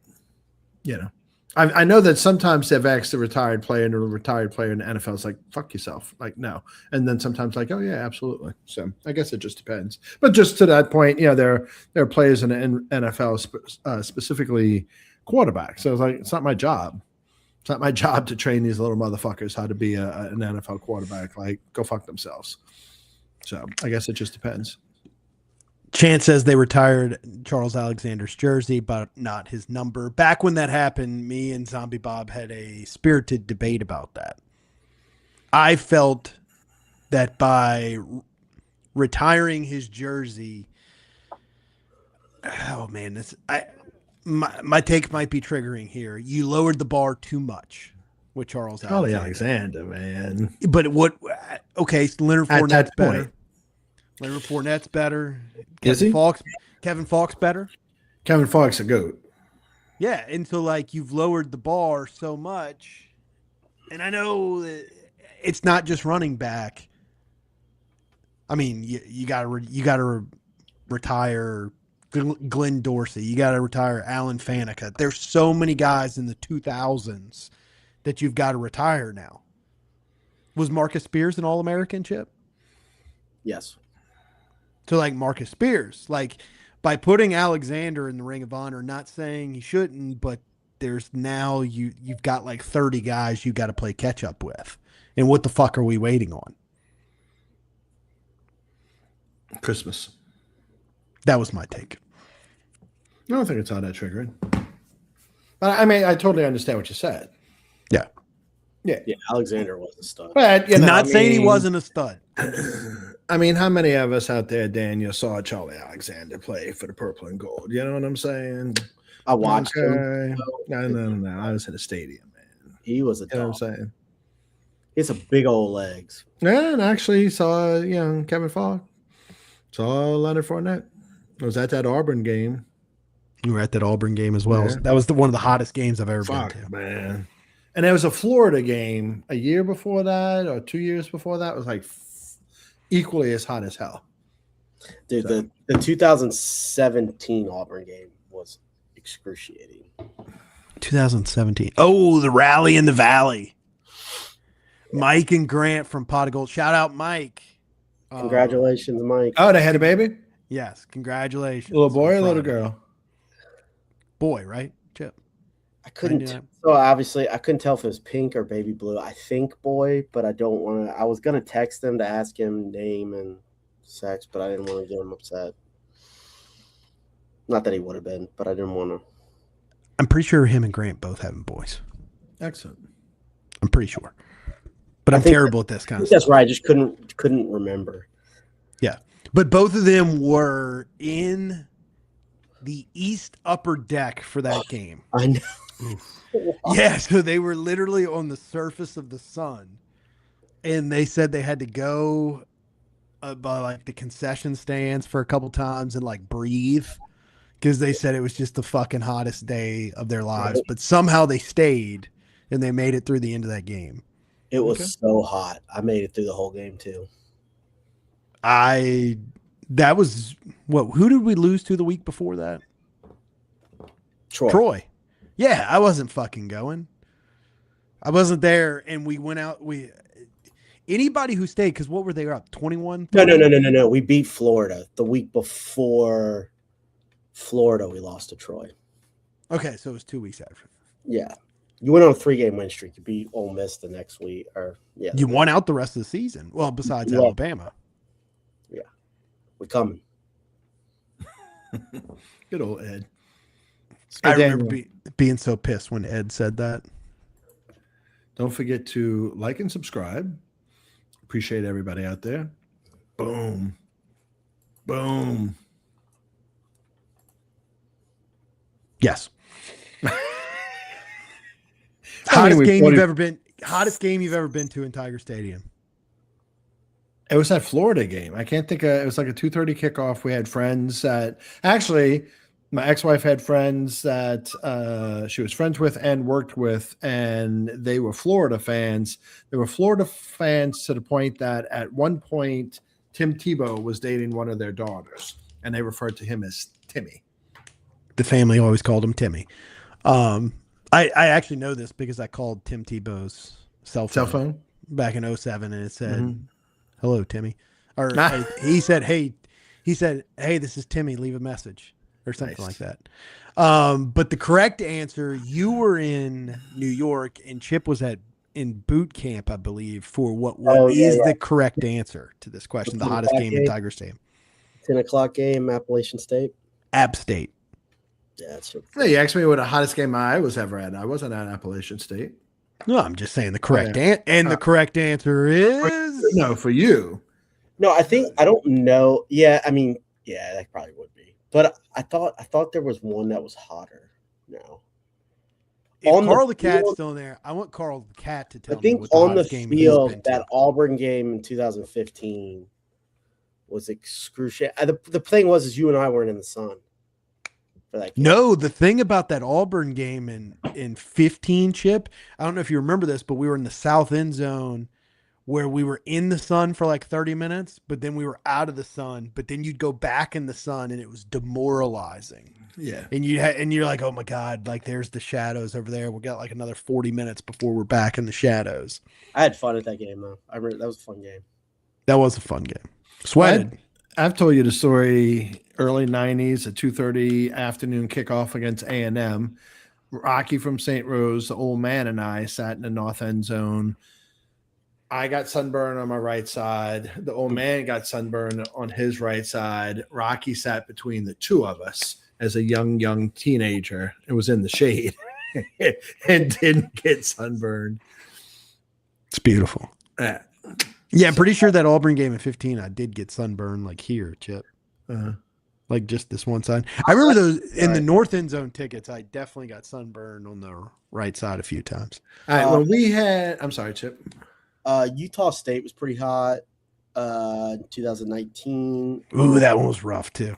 I know that sometimes they've asked a retired player, and the retired player in the NFL is like, fuck yourself. Like, no. And then sometimes like, oh, yeah, absolutely. So I guess it just depends. But just to that point, there are players in the NFL, specifically quarterbacks. So it's like, it's not my job. It's not my job to train these little motherfuckers how to be an NFL quarterback. Like, go fuck themselves. So I guess it just depends. Chance says they retired Charles Alexander's jersey, but not his number. Back when that happened, me and Zombie Bob had a spirited debate about that. I felt that by retiring his jersey, oh man, my take might be triggering here. You lowered the bar too much with Charles Alexander, man. But okay, so Leonard At Fournette's that better. point. Leonard Fournette's better. Is he? Kevin Falk's better. Kevin Falk's a goat. Yeah, and so like you've lowered the bar so much, and I know that it's not just running back. I mean, you got to retire Glenn Dorsey. You got to retire Alan Faneca. There's so many guys in the 2000s that you've got to retire now. Was Marcus Spears an All-American, Chip? Yes. So like Marcus Spears, like by putting Alexander in the Ring of Honor, not saying he shouldn't, but there's now you've got like 30 guys you got to play catch up with. And what the fuck are we waiting on? Christmas. That was my take. I don't think it's all that triggering. But I mean, I totally understand what you said. Yeah. Yeah, Alexander was a stud. But, saying he wasn't a stud. I mean, how many of us out there, Daniel, saw Charlie Alexander play for the purple and gold? You know what I'm saying? I watched him. No. I was in the stadium, man. He was a You know dog. what I'm saying? He has some big old legs. Yeah, and actually saw, Kevin Falk. Saw Leonard Fournette. I was at that Auburn game. You were at that Auburn game as well. Yeah. That was one of the hottest games I've ever Fuck, been to. man. And there was a Florida game a year before that or 2 years before that. It was like equally as hot as hell. Dude, the 2017 Auburn game was excruciating. 2017. Oh, the rally in the valley. Mike and Grant from Pot of Gold. Shout out, Mike. Congratulations, Mike. Oh, they had a baby? Yes, congratulations. Little boy or little girl? Boy, right, Chip? I couldn't. So obviously, I couldn't tell if it was pink or baby blue. I think boy, but I don't want to. I was gonna text him to ask him name and sex, but I didn't want to get him upset. Not that he would have been, but I didn't want to. I'm pretty sure him and Grant both having boys. Excellent. I'm pretty sure, but I'm terrible at this kind of stuff. That's right. I just couldn't remember. Yeah, but both of them were in the East Upper Deck for that game. I know. Yeah, so they were literally on the surface of the sun, and they said they had to go by like the concession stands for a couple times and like breathe because they said it was just the fucking hottest day of their lives. But somehow they stayed and they made it through the end of that game. It was so hot. I made it through the whole game too. That was what? Who did we lose to the week before that? Troy. Yeah, I wasn't fucking going. I wasn't there, and we went out. anybody who stayed, because what were they up 21? No. We beat Florida the week before Florida. We lost to Troy. Okay, so it was 2 weeks after. Yeah, you went on a 3-game win streak. You beat Ole Miss the next week, You won out the rest of the season. Well, besides Alabama. Yeah, we coming. Good old Ed. I remember being so pissed when Ed said that. Don't forget to like and subscribe. Appreciate everybody out there. Boom. Boom. Yes. Hottest game you've ever been to in Tiger Stadium. It was that Florida game. I can't think it was like a 2:30 kickoff. We had friends that actually my ex-wife had friends that she was friends with and worked with, and they were Florida fans. They were Florida fans to the point that at one point Tim Tebow was dating one of their daughters, and they referred to him as Timmy. The family always called him Timmy. I actually know this because I called Tim Tebow's cell phone back in 2007, and it said, "Hello, Timmy," or he said, "Hey, this is Timmy. Leave a message." Or something like that. But the correct answer, you were in New York and Chip was in boot camp, I believe, for what is the correct answer to this question, the hottest game in Tiger Stadium. 10 o'clock game, Appalachian State. App State. Yeah, that's true. Yeah, you asked me what the hottest game I was ever at. I wasn't at Appalachian State. No, I'm just saying the correct and the correct answer is no for you. No, I don't know. Yeah, I mean, yeah, that probably would be. But I thought there was one that was hotter. No. If Carl the Cat's still in there, I want Carl the Cat to tell me. I think on the field, that Auburn game in 2015 was excruciating. The thing was you and I weren't in the sun for that game. No, the thing about that Auburn game in 15, Chip, I don't know if you remember this, but we were in the south end zone where we were in the sun for like 30 minutes, but then we were out of the sun, but then you'd go back in the sun and it was demoralizing. Yeah. And you're like, oh my God, like there's the shadows over there. We got like another 40 minutes before we're back in the shadows. I had fun at that game though. I remember that was a fun game. That was a fun game. Sweated. I've told you the story early 90s, a 2:30 afternoon kickoff against A&M. Rocky from St. Rose, the old man, and I sat in the north end zone. I got sunburned on my right side. The old man got sunburned on his right side. Rocky sat between the two of us as a young teenager. It was in the shade and didn't get sunburned. It's beautiful. Yeah, I'm pretty sure that Auburn game in 15, I did get sunburned like here, Chip. Like just this one side. I remember those in the north end zone tickets. I definitely got sunburned on the right side a few times. All right. When we had, I'm sorry, Chip. Utah State was pretty hot in 2019. Ooh, that one was rough too.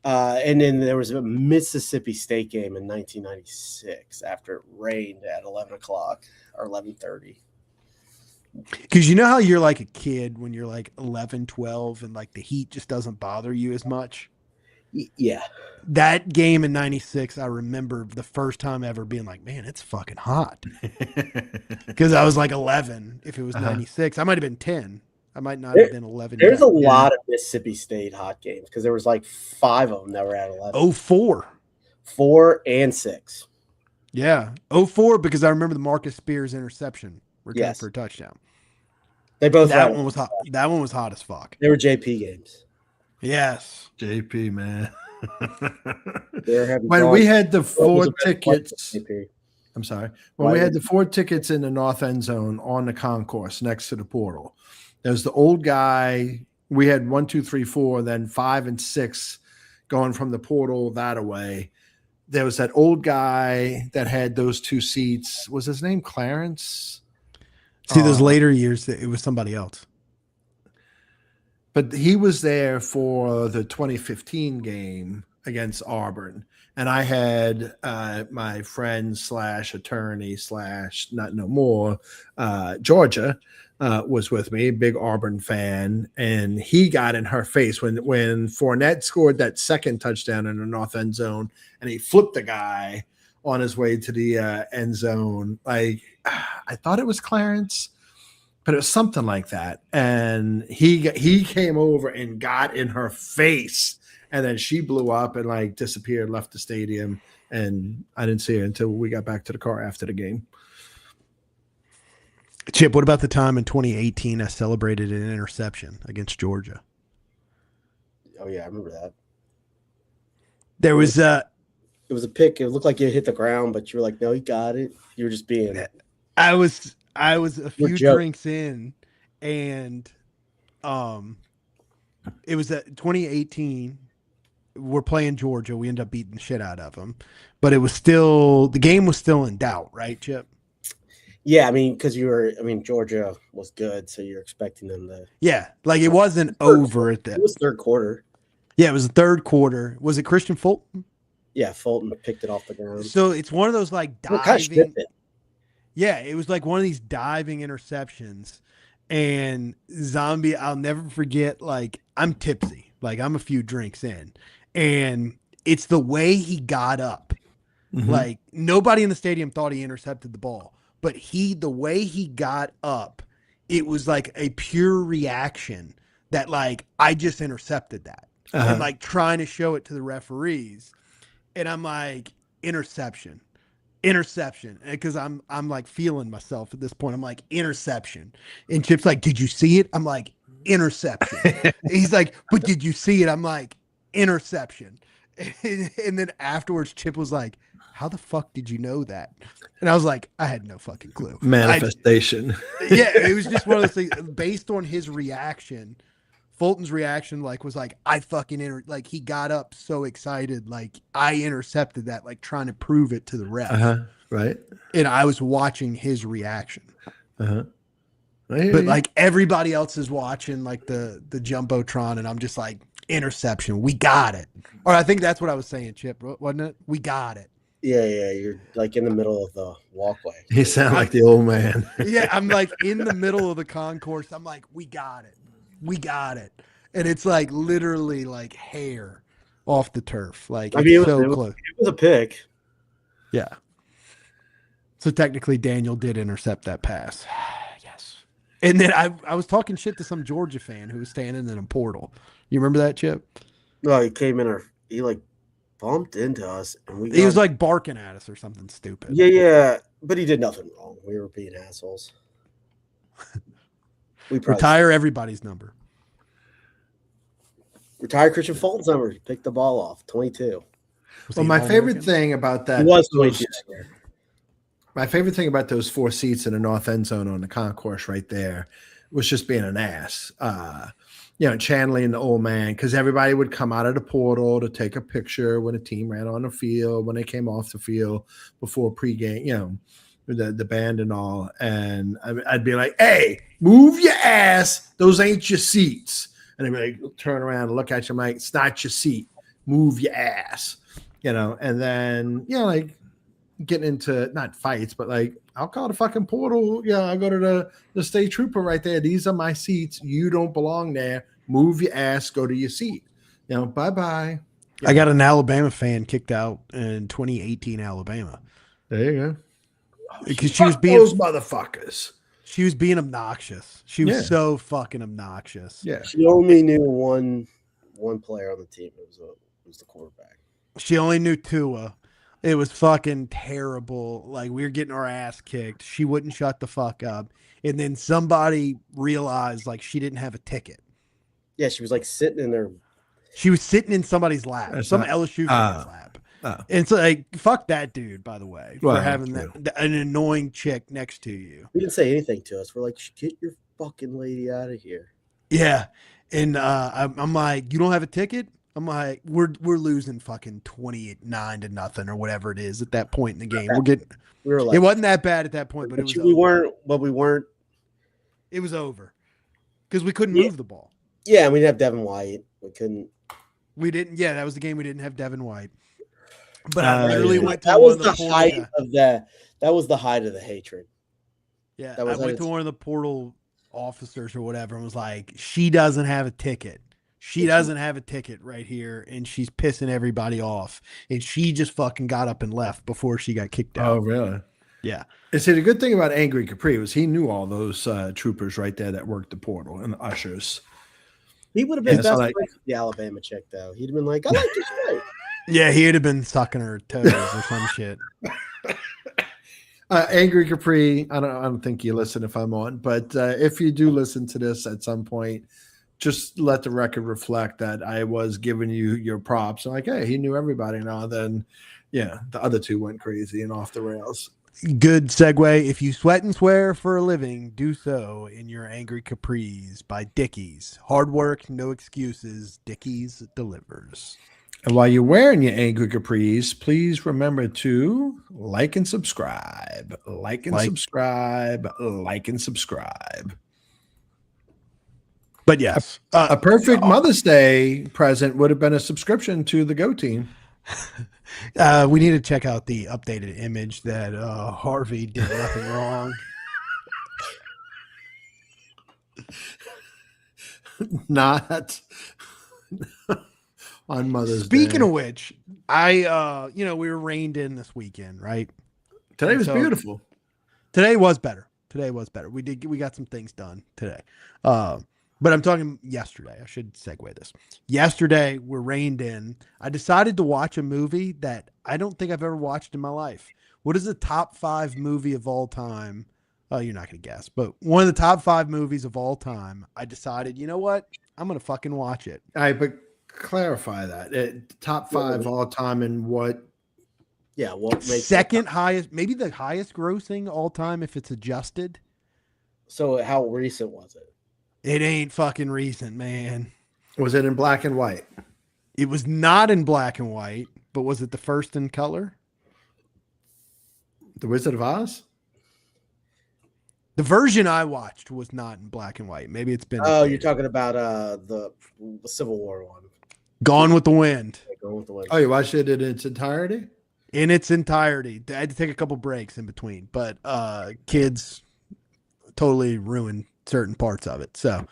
And then there was a Mississippi State game in 1996 after it rained at 11 o'clock or 11:30. Because you know how you're like a kid when you're like 11, 12 and like the heat just doesn't bother you as much? Yeah. That game in 96, I remember the first time ever being like, man, it's fucking hot. Because I was like 11 if it was 96. I might have been 10. I might not have been 11. There's a lot of Mississippi State hot games because there was like 5 of them that were at 11. 04. 4 and 6. Yeah. 04 because I remember the Marcus Spears interception return for a touchdown. They both that one was hot. That one was hot as fuck. They were JP games. Yes. JP, man. When we had the 4 tickets. I'm sorry. When we had the 4 tickets in the north end zone on the concourse next to the portal, there's the old guy. We had 1, 2, 3, 4, then 5 and 6 going from the portal that away. There was that old guy that had those 2 seats. Was his name Clarence? See, those later years, it was somebody else. But he was there for the 2015 game against Auburn. And I had my friend / attorney / not no more, Georgia, was with me, big Auburn fan. And he got in her face when Fournette scored that second touchdown in the north end zone. And he flipped the guy on his way to the end zone. Like, I thought it was Clarence, but it was something like that. And he came over and got in her face, and then she blew up and like disappeared, left the stadium, and I didn't see her until we got back to the car after the game. Chip, what about the time in 2018 I celebrated an interception against Georgia? Oh yeah, I remember that. There was It was a pick. It looked like it hit the ground, but you were like, no, he got it. You were just being. I was a few joke. drinks in, and it was 2018. We're playing Georgia. We end up beating the shit out of them, but the game was still in doubt, right, Chip? Yeah, I mean, because Georgia was good, so you're expecting them to. Yeah, like it wasn't over at that. It was third quarter. Yeah, it was the third quarter. Was it Christian Fulton? Yeah, Fulton picked it off the ground. So it's one of those like diving. Kind of stripped it. Yeah, it was like one of these diving interceptions. And Zombie, I'll never forget, like, I'm tipsy. Like, I'm a few drinks in. And it's the way he got up. Mm-hmm. Like, nobody in the stadium thought he intercepted the ball. But the way he got up, it was like a pure reaction that, like, I just intercepted that. Uh-huh. And, like, trying to show it to the referees. And I'm like, interception, because I'm like feeling myself at this point. I'm like, interception. And Chip's like, did you see it? I'm like, interception. He's like, but did you see it? I'm like, interception. And then afterwards, Chip was like, how the fuck did you know that? And I was like, I had no fucking clue. Manifestation. Yeah, it was just one of those things based on his reaction. Fulton's reaction was like, I fucking like he got up so excited, like I intercepted that, like trying to prove it to the ref. Uh-huh. Right. And I was watching his reaction. Uh-huh. But like everybody else is watching like the Jumbotron, and I'm just like, interception, we got it. Or I think that's what I was saying, Chip, wasn't it? We got it. Yeah, you're like in the middle of the walkway. You sound like the old man. Yeah, I'm like in the middle of the concourse. I'm like, we got it. We got it. And it's like literally like hair off the turf. Like, it's so close. It was a pick. Yeah. So technically Daniel did intercept that pass. Yes. And then I was talking shit to some Georgia fan who was standing in a portal. You remember that, Chip? No, he came in he like bumped into us, and he was like barking at us or something stupid. Yeah. But he did nothing wrong. We were being assholes. Retire everybody's number. Retire Christian Fulton's number. Pick the ball off. 22. Well, my favorite thing about that was 22. My favorite thing about those 4 seats in the north end zone on the concourse right there was just being an ass. Channeling the old man, because everybody would come out of the portal to take a picture when a team ran on the field, when they came off the field before pregame, the band and all. And I'd be like, hey, move your ass. Those ain't your seats. And they'd be like, turn around and look at you. I'm like, it's not your seat. Move your ass. And then, like getting into not fights, but like, I'll call the fucking portal. Yeah, I'll go to the state trooper right there. These are my seats. You don't belong there. Move your ass. Go to your seat. Bye-bye. I got an Alabama fan kicked out in 2018 Alabama. There you go. Because she was being those motherfuckers. She was being obnoxious. She was so fucking obnoxious. Yeah. She only knew one player on the team. It was the quarterback. She only knew Tua. It was fucking terrible. Like, we were getting our ass kicked. She wouldn't shut the fuck up. And then somebody realized, like, she didn't have a ticket. Yeah, she was, like, sitting in there. She was sitting in somebody's lap. LSU fan's lap. And so, like, fuck that dude, by the way, for having an annoying chick next to you. We didn't say anything to us. We're like, get your fucking lady out of here. Yeah. And I'm like, you don't have a ticket? I'm like, we're losing fucking 29-0 or whatever it is at that point in the game. We were like, it wasn't that bad at that point, but it was. We weren't. It was over because we couldn't move the ball. Yeah, we didn't have Devin White. We couldn't. We didn't. Yeah, that was the game. We didn't have Devin White. But I literally went to that was the height of that. That was the height of the hatred. Yeah, I went to one of the portal officers or whatever and was like, she doesn't have a ticket. She doesn't have a ticket right here, and she's pissing everybody off. And she just fucking got up and left before she got kicked out. Oh, really? Yeah. And see, the good thing about Angry Capri was he knew all those troopers right there that worked the portal and the ushers. He would have been Yeah, so best like- friends with the Alabama chick, though. He'd have been like, I like this shirt. Yeah, he'd have been sucking her toes or some shit. Angry Capri, I don't think you listen if I'm on, but if you do listen to this at some point, just let the record reflect that I was giving you your props. I'm like, hey, he knew everybody now. Then, yeah, the other two went crazy and off the rails. Good segue. If you sweat and swear for a living, do so in your Angry Capris by Dickies. Hard work, no excuses. Dickies delivers. And while you're wearing your Angry Capris, please remember to like and subscribe. Like and subscribe. Like and subscribe. But yes, A perfect Mother's Day present would have been a subscription to the Geaux Team. we need to check out the updated image that Harvey did nothing wrong. Not on Mother's Day. Speaking of which, I we were rained in this weekend, right? Today was So- beautiful. Today was better. We got some things done today. But I'm talking yesterday. I should segue this. Yesterday, we're rained in. I decided to watch a movie that I don't think I've ever watched in my life. What is the top 5 movie of all time? Oh, you're not going to guess, but one of the top 5 movies of all time. I decided, you know what? I'm going to fucking watch it. All right, but clarify that. Top 5 all time and what? Yeah, what makes Second highest, maybe the highest grossing all time if it's adjusted. So how recent was it? It ain't fucking recent, man. Was it in black and white? It was not in black and white, but was it the first in color? The Wizard of Oz? The version I watched was not in black and white. Maybe it's been. Oh, updated. you're talking about the Civil War one. Gone with the Wind Going with the Wind. Oh, you watched it in its entirety? in its entirety. I had to take a couple breaks in between, but kids totally ruined certain parts of it. So,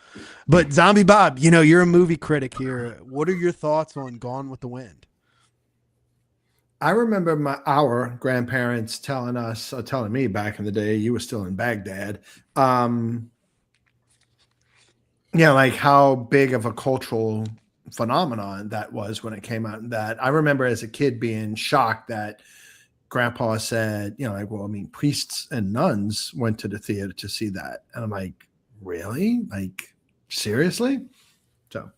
but Zombie Bob, you're a movie critic here. What are your thoughts on Gone with the Wind? I remember our grandparents telling me back in the day, you were still in Baghdad. Like how big of a cultural phenomenon that was when it came out. And that I remember as a kid being shocked that Grandpa said, priests and nuns went to the theater to see that. And I'm like, really? Like, seriously? So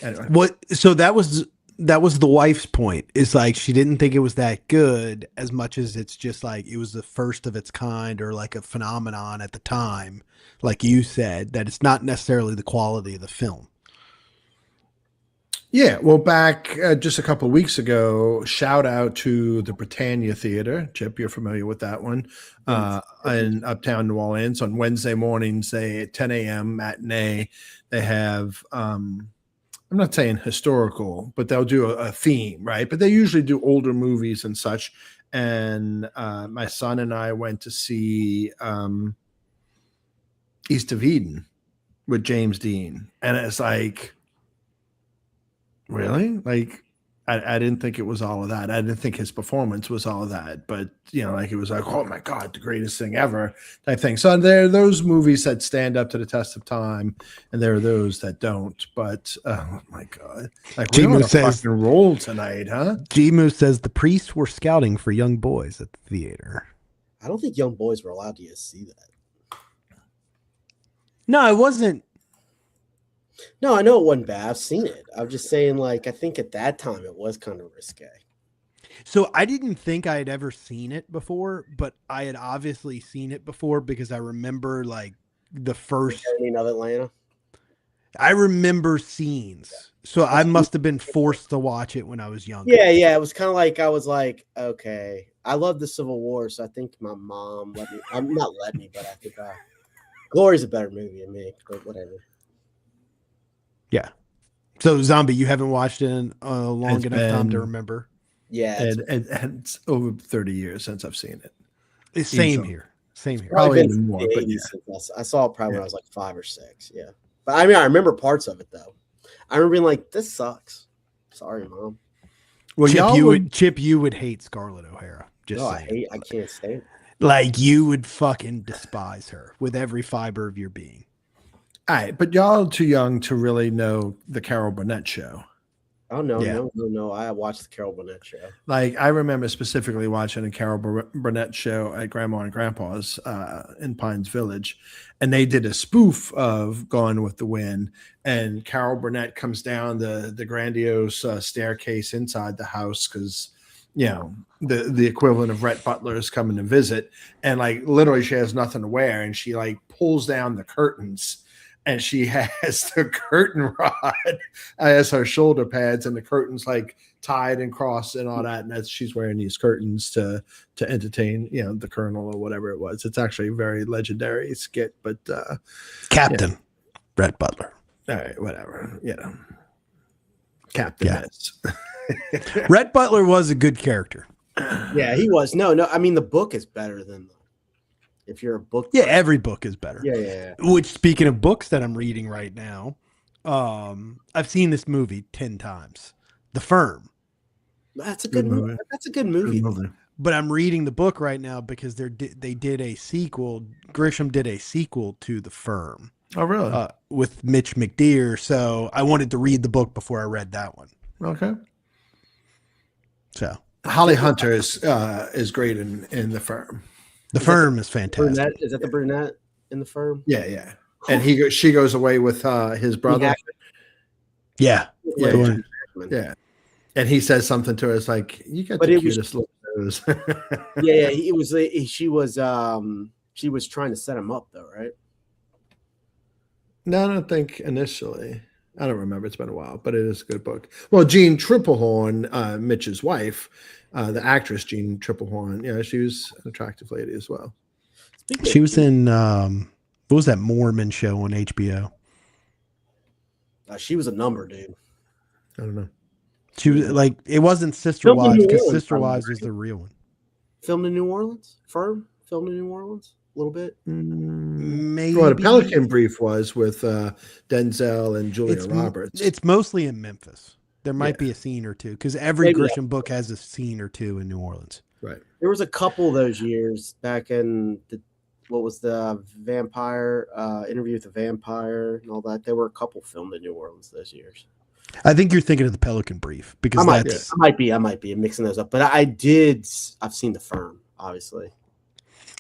anyway. So that was the wife's point. It's like she didn't think it was that good as much as it's just like it was the first of its kind or like a phenomenon at the time, like you said, that it's not necessarily the quality of the film. Yeah, well, back just a couple of weeks ago, shout out to the Britannia Theater. Chip, you're familiar with that one, in Uptown New Orleans. On Wednesday mornings, at 10 a.m. matinee, they have, I'm not saying historical, but they'll do a theme, right? But they usually do older movies and such. And my son and I went to see East of Eden with James Dean. And it's like, really? Like, I didn't think it was all of that. I didn't think his performance was all of that. But, it was like, oh, my God, the greatest thing ever type thing. So there are those movies that stand up to the test of time, and there are those that don't. But, oh, my God. Like, we're on a fucking roll tonight, huh? G-Moose says the priests were scouting for young boys at the theater. I don't think young boys were allowed to see that. No, it wasn't. No, I know it wasn't bad. I've seen it. I'm just saying, like, I think at that time it was kind of risque. So I didn't think I had ever seen it before, but I had obviously seen it before because I remember like the first. Of Atlanta. I remember scenes, so I must have been forced to watch it when I was younger. Yeah. It was kind of like I was like, okay, I love the Civil War, so I think my mom let me. I'm not let me, but I think Glory's a better movie than me, but whatever. Yeah. So Zombie, you haven't watched it in a long enough time to remember. Yeah, and it's over 30 years since I've seen it. It's same here. Probably even more. But I saw it probably when I was like 5 or 6. Yeah, but I mean, I remember parts of it though. I remember being like, "This sucks." Sorry, Mom. Well, Chip, you would hate Scarlett O'Hara. Just I can't stand it. Like you would fucking despise her with every fiber of your being. All right, but y'all are too young to really know the Carol Burnett show. Oh no, Yeah. no! I watched the Carol Burnett show. Like I remember specifically watching a Carol Burnett show at Grandma and Grandpa's in Pines Village, and they did a spoof of Gone with the Wind. And Carol Burnett comes down the grandiose staircase inside the house because the equivalent of Rhett Butler is coming to visit, and like literally she has nothing to wear, and she like pulls down the curtains. And she has the curtain rod as her shoulder pads, and the curtains like tied and crossed and all that. And that's she's wearing these curtains to entertain, the colonel or whatever it was. It's actually a very legendary skit. But Captain Rhett Butler. All right, whatever. Captain is. Rhett Butler was a good character. Yeah, he was. No. I mean, the book is better than if you're a book. Yeah, every book is better. Yeah. Which, speaking of books that I'm reading right now, I've seen this movie 10 times. The Firm. That's a good movie. That's a good movie. But I'm reading the book right now because they did a sequel. Grisham did a sequel to The Firm. Oh, really? With Mitch McDeere. So I wanted to read the book before I read that one. Okay. So Holly Hunter is great in The Firm. The Firm is fantastic. Brunette? Is that the brunette in The Firm? Yeah. And she goes away with his brother. Yeah. And he says something to her. It's like, you got the cutest little nose. Yeah. She was trying to set him up though, right? No, I don't think initially. I don't remember. It's been a while, but it is a good book. Well, Jean Triplehorn, Mitch's wife, the actress Jean Triplehorn, she was an attractive lady as well. She was in what was that Mormon show on HBO? She was a number, dude. I don't know. She was like, it wasn't Sister Wives because Sister Wives was the real one. Filmed in New Orleans? Firm? Filmed in New Orleans? A little bit? Maybe. Well, the Pelican Brief was with Denzel and Julia Roberts. It's mostly in Memphis. There might be a scene or two because every Grisham book has a scene or two in New Orleans. Right. There was a couple those years back in the vampire Interview with the Vampire and all that. There were a couple filmed in New Orleans those years. I think you're thinking of the Pelican Brief because I might be mixing those up, but I've seen The Firm, obviously.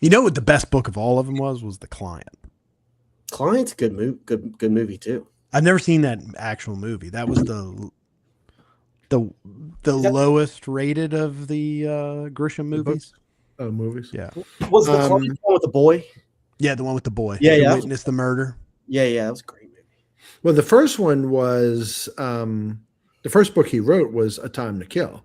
You know what the best book of all of them was The Client. Client's a good movie too. I've never seen that actual movie. That was the lowest rated of the Grisham movies. Movies. Yeah. Was the Client the one with the boy? Yeah, the one with the boy. Yeah. Witnessed the murder. Yeah, that was a great movie. Well, the first one was the first book he wrote was A Time to Kill.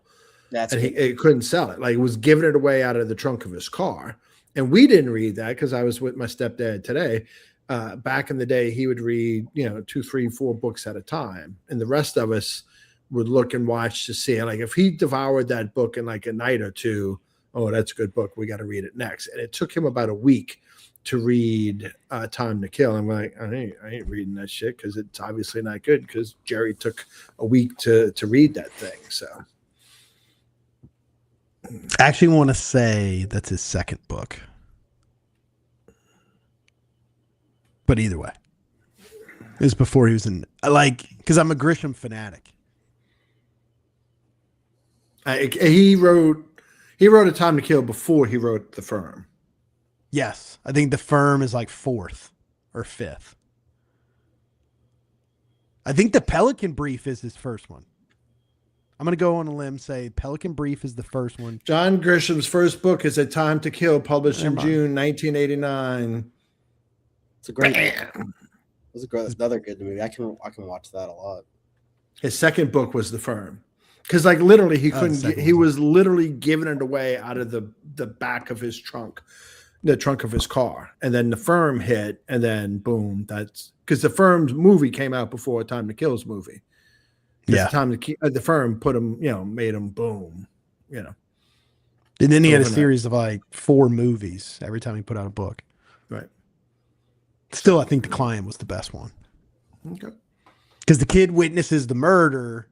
He couldn't sell it. Like, he was giving it away out of the trunk of his car. And we didn't read that because I was with my stepdad today. Back in the day, he would read, 2, 3, 4 books at a time. And the rest of us would look and watch to see. Like, if he devoured that book in like a night or two, oh, that's a good book. We got to read it next. And it took him about a week to read Time to Kill. I'm like, I ain't reading that shit because it's obviously not good because Jerry took a week to read that thing. So I actually want to say that's his second book. But either way, it was before he was in, because I'm a Grisham fanatic. He wrote A Time to Kill before he wrote The Firm. Yes. I think The Firm is like 4th or 5th. I think the Pelican Brief is his first one. I'm going to go on a limb, say Pelican Brief is the first one. John Grisham's first book is A Time to Kill, published in June 1989. It's a great. Another good movie. I can watch that a lot. His second book was The Firm, because like literally he couldn't. He was literally giving it away out of the back of his trunk, the trunk of his car, and then The Firm hit, and then boom. That's because The Firm's movie came out before Time to Kill's movie. Yeah, The Firm put him, made him boom, And then he had a series of like 4 movies every time he put out a book. Right. Still, I think The Client was the best one. Okay. Because the kid witnesses the murder,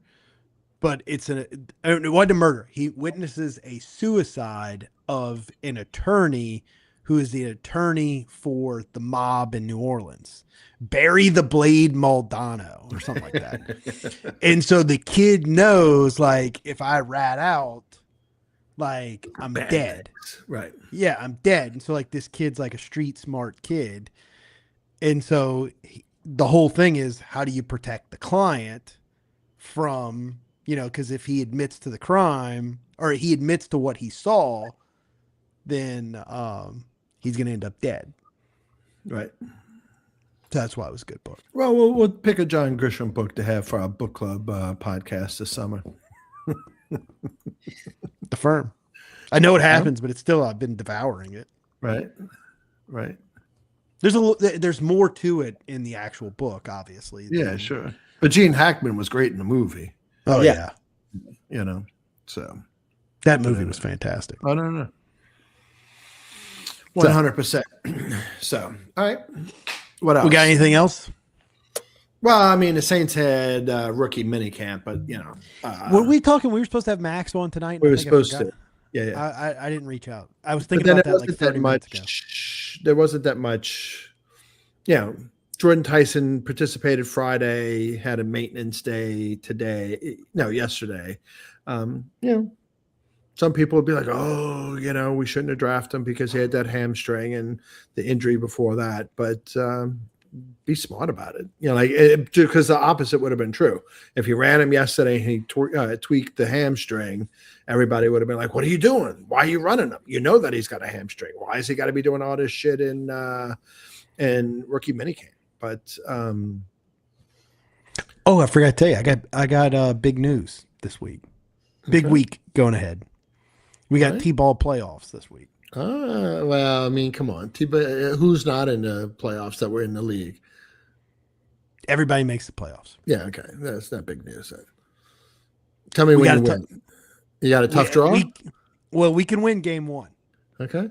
but it wasn't a murder. He witnesses a suicide of an attorney who is the attorney for the mob in New Orleans, Barry the Blade Maldonado or something like that. And so the kid knows, like, if I rat out, like, I'm dead. Right. Yeah, I'm dead. And so, like, this kid's like a street smart kid. And so the whole thing is, how do you protect the client from, because if he admits to the crime or he admits to what he saw, then he's going to end up dead. Right. So that's why it was a good book. Well, we'll pick a John Grisham book to have for our book club podcast this summer. The Firm. I know it happens, but it's still, I've been devouring it. Right. There's more to it in the actual book, obviously. Yeah, sure. But Gene Hackman was great in the movie. Oh yeah. So that movie was fantastic. Oh no. 100%. So, all right. What else? We got anything else? Well, I mean, the Saints had rookie minicamp, but were we talking? We were supposed to have Max on tonight. We were supposed to. Yeah. I didn't reach out. I was thinking about that like 30 minutes ago. There wasn't that much. Jordan Tyson participated Friday, had a maintenance day yesterday. Some people would be like, oh, we shouldn't have drafted him because he had that hamstring and the injury before that. But be smart about it. Because the opposite would have been true. If you ran him yesterday and he tweaked the hamstring, everybody would have been like, what are you doing? Why are you running him? You know that he's got a hamstring. Why has he got to be doing all this shit in rookie minicamp? But I forgot to tell you, I got big news this week. Big week going ahead. We got T-ball playoffs this week. Well, I mean, come on. Who's not in the playoffs that were in the league? Everybody makes the playoffs. Yeah, okay. That's not big news then. Tell me when you win. You got a tough draw? We can win game one. Okay.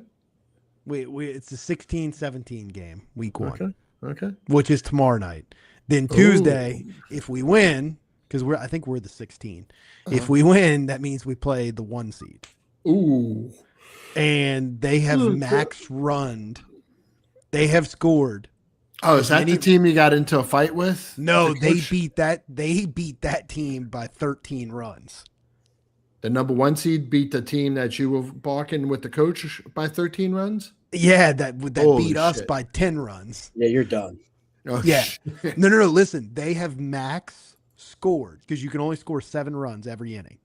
It's a 16-17 game, week one. Okay. Which is tomorrow night. Then Tuesday, if we win, because I think we're the 16. If we win, that means we play the 1 seed. Ooh. And they have max runned. They have scored. Oh, is that the team you got into a fight with? No, they beat that team by 13 runs. The number 1 seed beat the team that you were balking with the coach by 13 runs? Yeah, that beat us by 10 runs. Yeah, you're done. Oh, yeah. No. Listen, they have max scored because you can only score 7 runs every inning.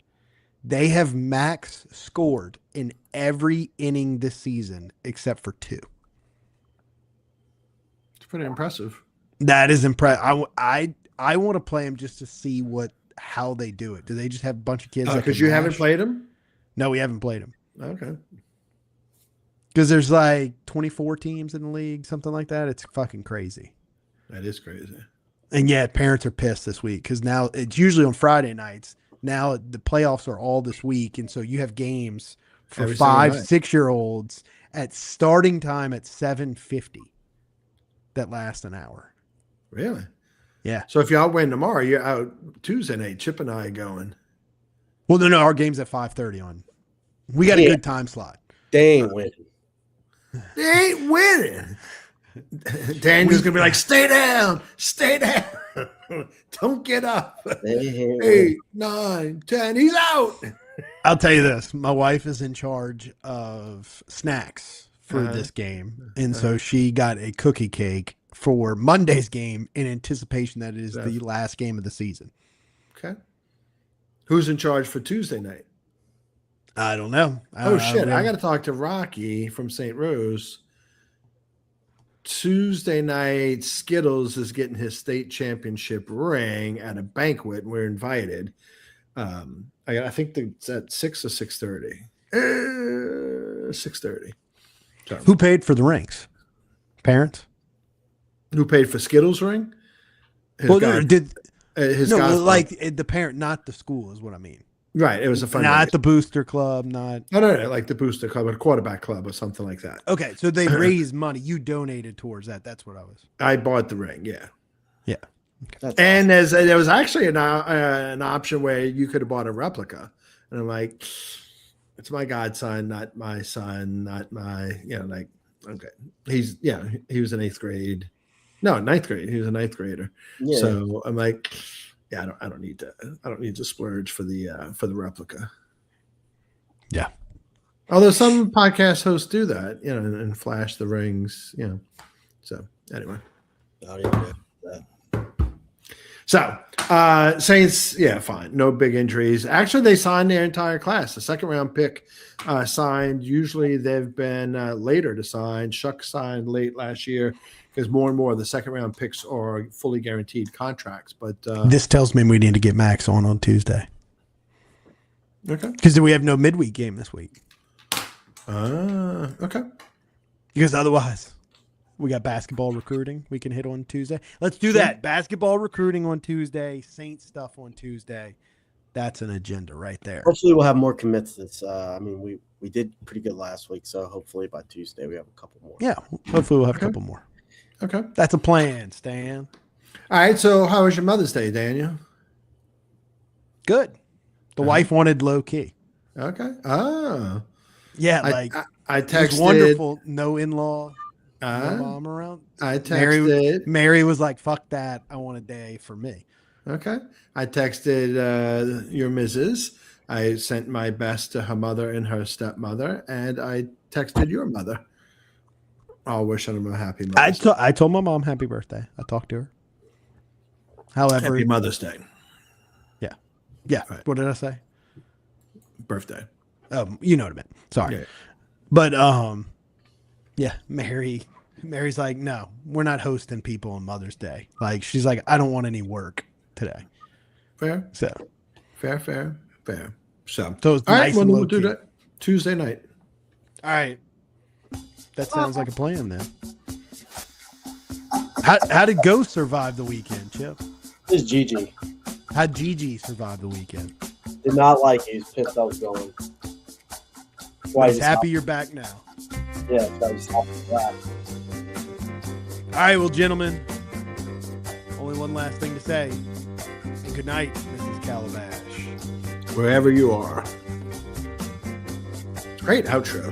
They have max scored in every inning this season except for 2. It's pretty impressive. That is impressive. I want to play them just to see how they do it. Do they just have a bunch of kids? Because you haven't played them? No, we haven't played them. Okay. Because there's like 24 teams in the league, something like that. It's fucking crazy. That is crazy. And yeah, parents are pissed this week because now it's usually on Friday nights. Now the playoffs are all this week, and so you have games for 5-6-year-olds at starting time at 7:50 that last an hour. Really? Yeah. So if y'all win tomorrow, you're out Tuesday night. Chip and I are going. Well, no, our game's at 5:30 on. We got a good time slot. They ain't winning. They ain't winning. Daniel's gonna be like, stay down, don't get up. 8, 9, 10, he's out. I'll tell you this: my wife is in charge of snacks for this game, and so she got a cookie cake for Monday's game in anticipation that it is the last game of the season. Okay, who's in charge for Tuesday night? I don't know. I got to talk to Rocky from St. Rose. Tuesday night, Skittles is getting his state championship ring at a banquet, and we're invited. I think it's at 6 or 6:30. 6:30. Who paid for the rings? Parents? Who paid for Skittles' ring? The parent, not the school, is what I mean. Right, it was a fundraiser. Not the booster club, not no, like the booster club, a quarterback club, or something like that. Okay, so they raised money. You donated towards that. That's what I was. I bought the ring. Yeah. And there was actually an option where you could have bought a replica, and I'm like, it's my godson, not my son, not my, okay. He was in 8th grade. No, 9th grade. He was a 9th grader. Yeah. So I'm like, I don't need to splurge for the replica. Yeah. Although some podcast hosts do that, and flash the rings, So anyway. So Saints, fine. No big injuries. Actually, they signed their entire class. The second round pick signed. Usually they've been later to sign. Shuck signed late last year because more and more of the second round picks are fully guaranteed contracts. But this tells me we need to get Max on Tuesday. Okay. Because we have no midweek game this week. Okay. Because otherwise, we got basketball recruiting we can hit on Tuesday. Let's do that. Basketball recruiting on Tuesday, Saints stuff on Tuesday. That's an agenda right there. Hopefully we'll have more commits this. We did pretty good last week, so hopefully by Tuesday we have a couple more. Yeah, hopefully we'll have a couple more. Okay. That's a plan, Stan. All right, so how was your Mother's Day, Daniel? Good. The wife wanted low key. Okay. Oh. Yeah, I texted. Wonderful. No in-law. No mom around. I texted. Mary was like, "Fuck that! I want a day for me." Okay. I texted your missus. I sent my best to her mother and her stepmother, and I texted your mother. I'll wish them a happy Mother's Day. I told my mom happy birthday. I talked to her. However, happy Mother's Day. Yeah. Yeah. Right. What did I say? Birthday. You know what I meant. Sorry. Yeah. But yeah, Mary's like, no, we're not hosting people on Mother's Day. Like, she's like, I don't want any work today. Fair. So fair. So it's nice and we'll do that Tuesday night. All right. That sounds like a plan then. How did Ghost survive the weekend, Chip? This is Gigi. How'd Gigi survive the weekend? Did not like it. He's pissed I was going. Why he's happy you're back now. Yeah, that was back. All right, well, gentlemen, only one last thing to say. And good night, Mrs. Calabash. Wherever you are. Great outro.